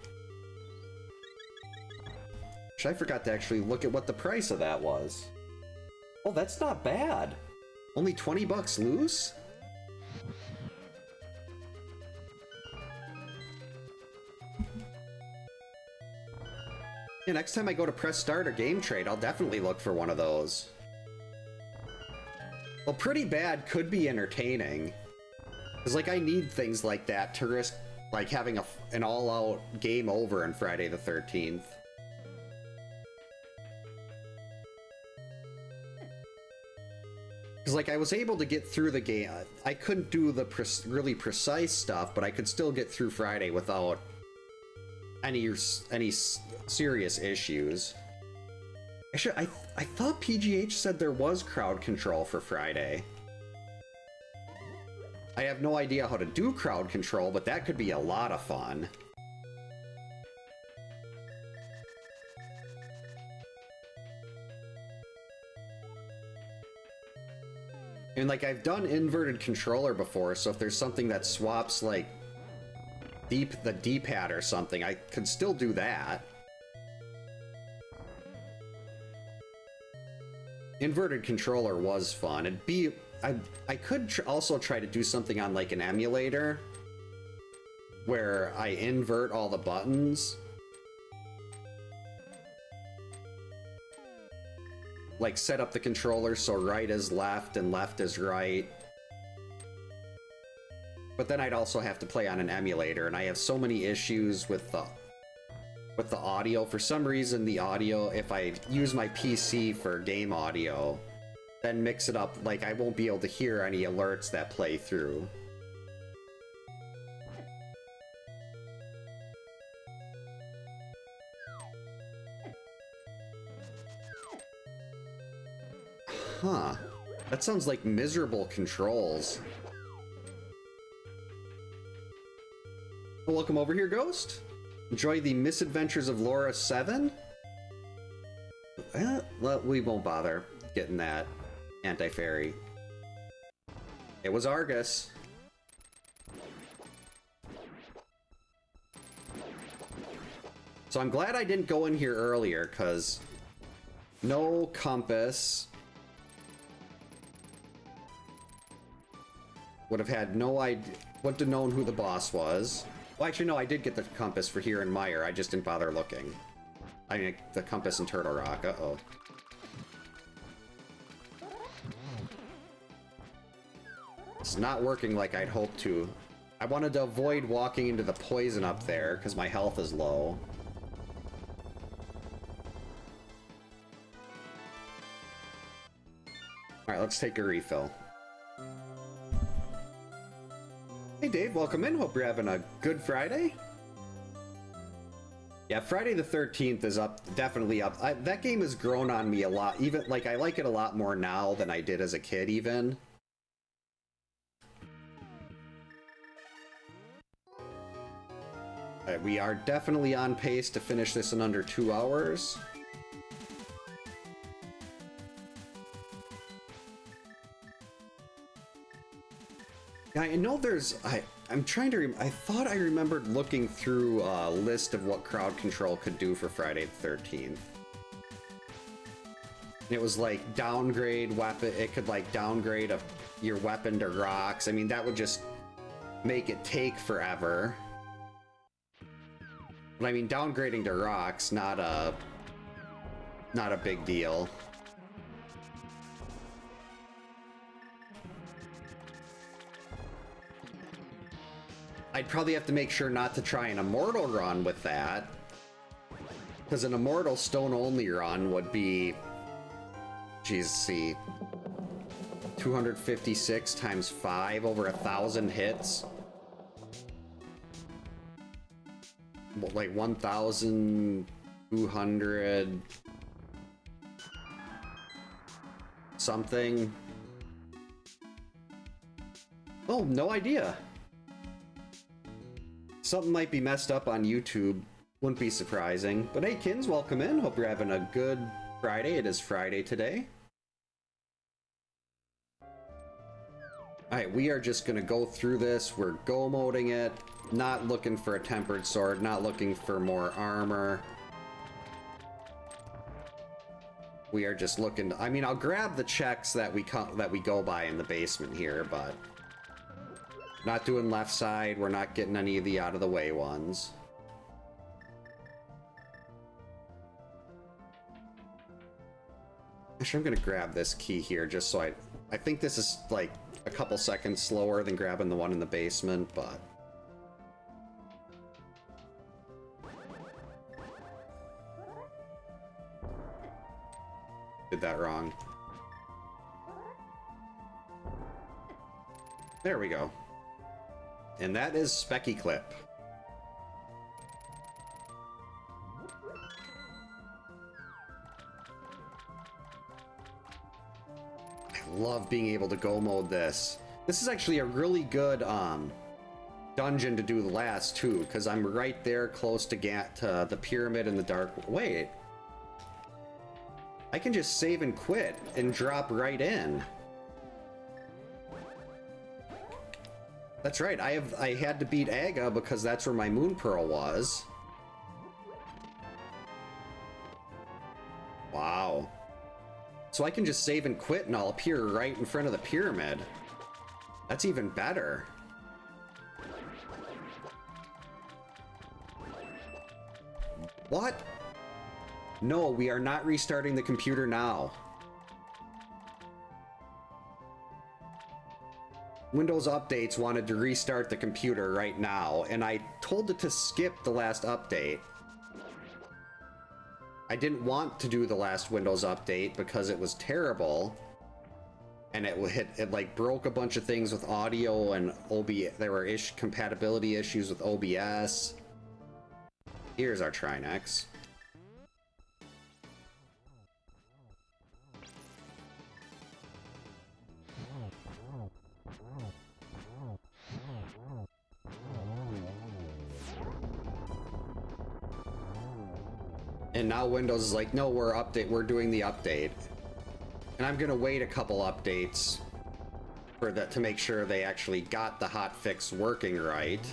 I forgot to actually look at what the price of that was. Oh, that's not bad. Only 20 bucks loose? Yeah, next time I go to Press Start or Game Trade, I'll definitely look for one of those. Well, Pretty Bad could be entertaining. Because, like, I need things like that to risk, like, having an all-out game over on Friday the 13th. Because, like, I was able to get through the game. I couldn't do the really precise stuff, but I could still get through Friday without any serious issues. Actually, I thought PGH said there was crowd control for Friday. I have no idea how to do crowd control, but that could be a lot of fun. And like, I've done inverted controller before, so if there's something that swaps like the D-pad or something, I could still do that. Inverted controller was fun. It'd be... I could also try to do something on like an emulator where I invert all the buttons. Like set up the controller so right is left and left is right. But then I'd also have to play on an emulator, and I have so many issues with the audio. For some reason, the audio, if I use my PC for game audio, then mix it up, like I won't be able to hear any alerts that play through. Huh. That sounds like miserable controls. Welcome over here, Ghost. Enjoy the misadventures of Laura 7? Well, we won't bother getting that anti-fairy. It was Argus. So I'm glad I didn't go in here earlier, because no compass. Would have had no idea, wouldn't have known who the boss was. Well, actually, no, I did get the compass for here in Mire. I just didn't bother looking. I mean, the compass in Turtle Rock. Uh-oh. It's not working like I'd hoped to. I wanted to avoid walking into the poison up there, because my health is low. Alright, let's take a refill. Hey Dave, welcome in. Hope you're having a good Friday. Yeah, Friday the 13th is up, definitely up. That game has grown on me a lot. Even, like, I like it a lot more now than I did as a kid, even. We are definitely on pace to finish this in under 2 hours. I know there's... I'm trying to... I thought I remembered looking through a list of what crowd control could do for Friday the 13th. It was like downgrade weapon... It could like downgrade your weapon to rocks. I mean, that would just make it take forever. But I mean, downgrading to rocks, not a big deal. I'd probably have to make sure not to try an immortal run with that, because an immortal stone only run would be, geez, see, 256 times 5 over 1,000 hits. Like 1,200 something. Oh, no idea. Something might be messed up on YouTube. Wouldn't be surprising. But hey, Kins, welcome in. Hope you're having a good Friday. It is Friday today. Alright, we are just going to go through this. We're go-moding it. Not looking for a tempered sword. Not looking for more armor. We are just looking to, I mean, I'll grab the checks that we go by in the basement here, but... Not doing left side, we're not getting any of the out of the way ones. Actually, I'm gonna grab this key here just so I think this is like a couple seconds slower than grabbing the one in the basement, but... Did that wrong. There we go. And that is Specky Clip. I love being able to go mode this. This is actually a really good dungeon to do the last too, because I'm right there close to the pyramid in the dark. Wait, I can just save and quit and drop right in. That's right. I had to beat Aga because that's where my moon pearl was. Wow. So I can just save and quit and I'll appear right in front of the pyramid. That's even better. What? No, we are not restarting the computer now. Windows Updates wanted to restart the computer right now, and I told it to skip the last update. I didn't want to do the last Windows Update because it was terrible. And it like broke a bunch of things with audio and OBS. There were compatibility issues with OBS. Here's our Trinex. And now Windows is like, no, we're doing the update. And I'm gonna wait a couple updates for that to make sure they actually got the hotfix working right.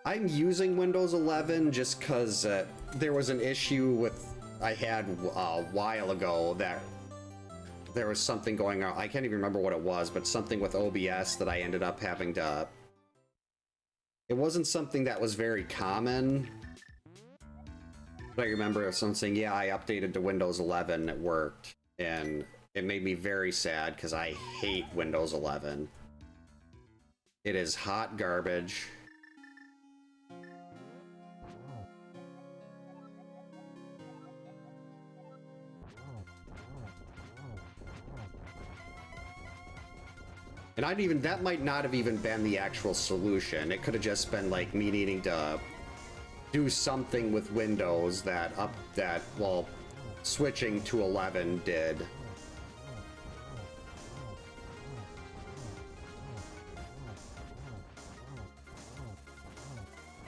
I'm using Windows 11 just because there was an issue I had a while ago that there was something going on. I can't even remember what it was, but something with OBS that I ended up having to... It wasn't something that was very common. But I remember someone saying, yeah, I updated to Windows 11, it worked. And it made me very sad because I hate Windows 11. It is hot garbage. And that might not have even been the actual solution. It could have just been like me needing to do something with Windows well, switching to 11 did.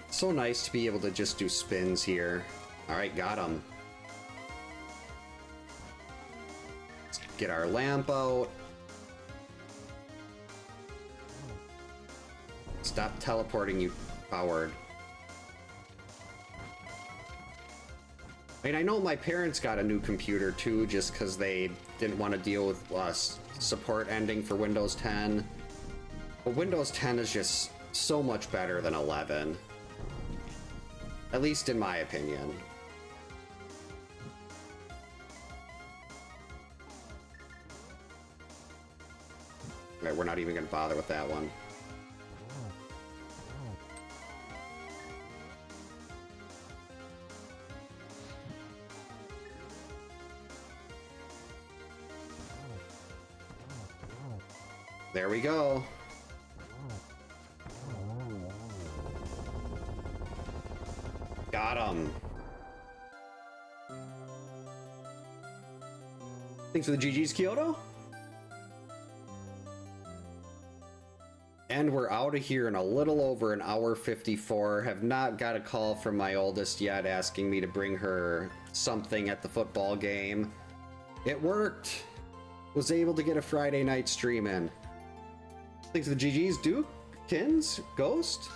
So nice to be able to just do spins here. All right, got him. Let's get our lamp out. Stop teleporting, you coward. I mean, I know my parents got a new computer too, just because they didn't want to deal with support ending for Windows 10. But Windows 10 is just so much better than 11. At least in my opinion. Right, we're not even going to bother with that one. There we go. Got him. Thanks for the GG's, Kyoto. And we're out of here in a little over an hour 54. Have not got a call from my oldest yet asking me to bring her something at the football game. It worked. Was able to get a Friday night stream in. Thanks for the GG's, Duke, Kins, Ghost.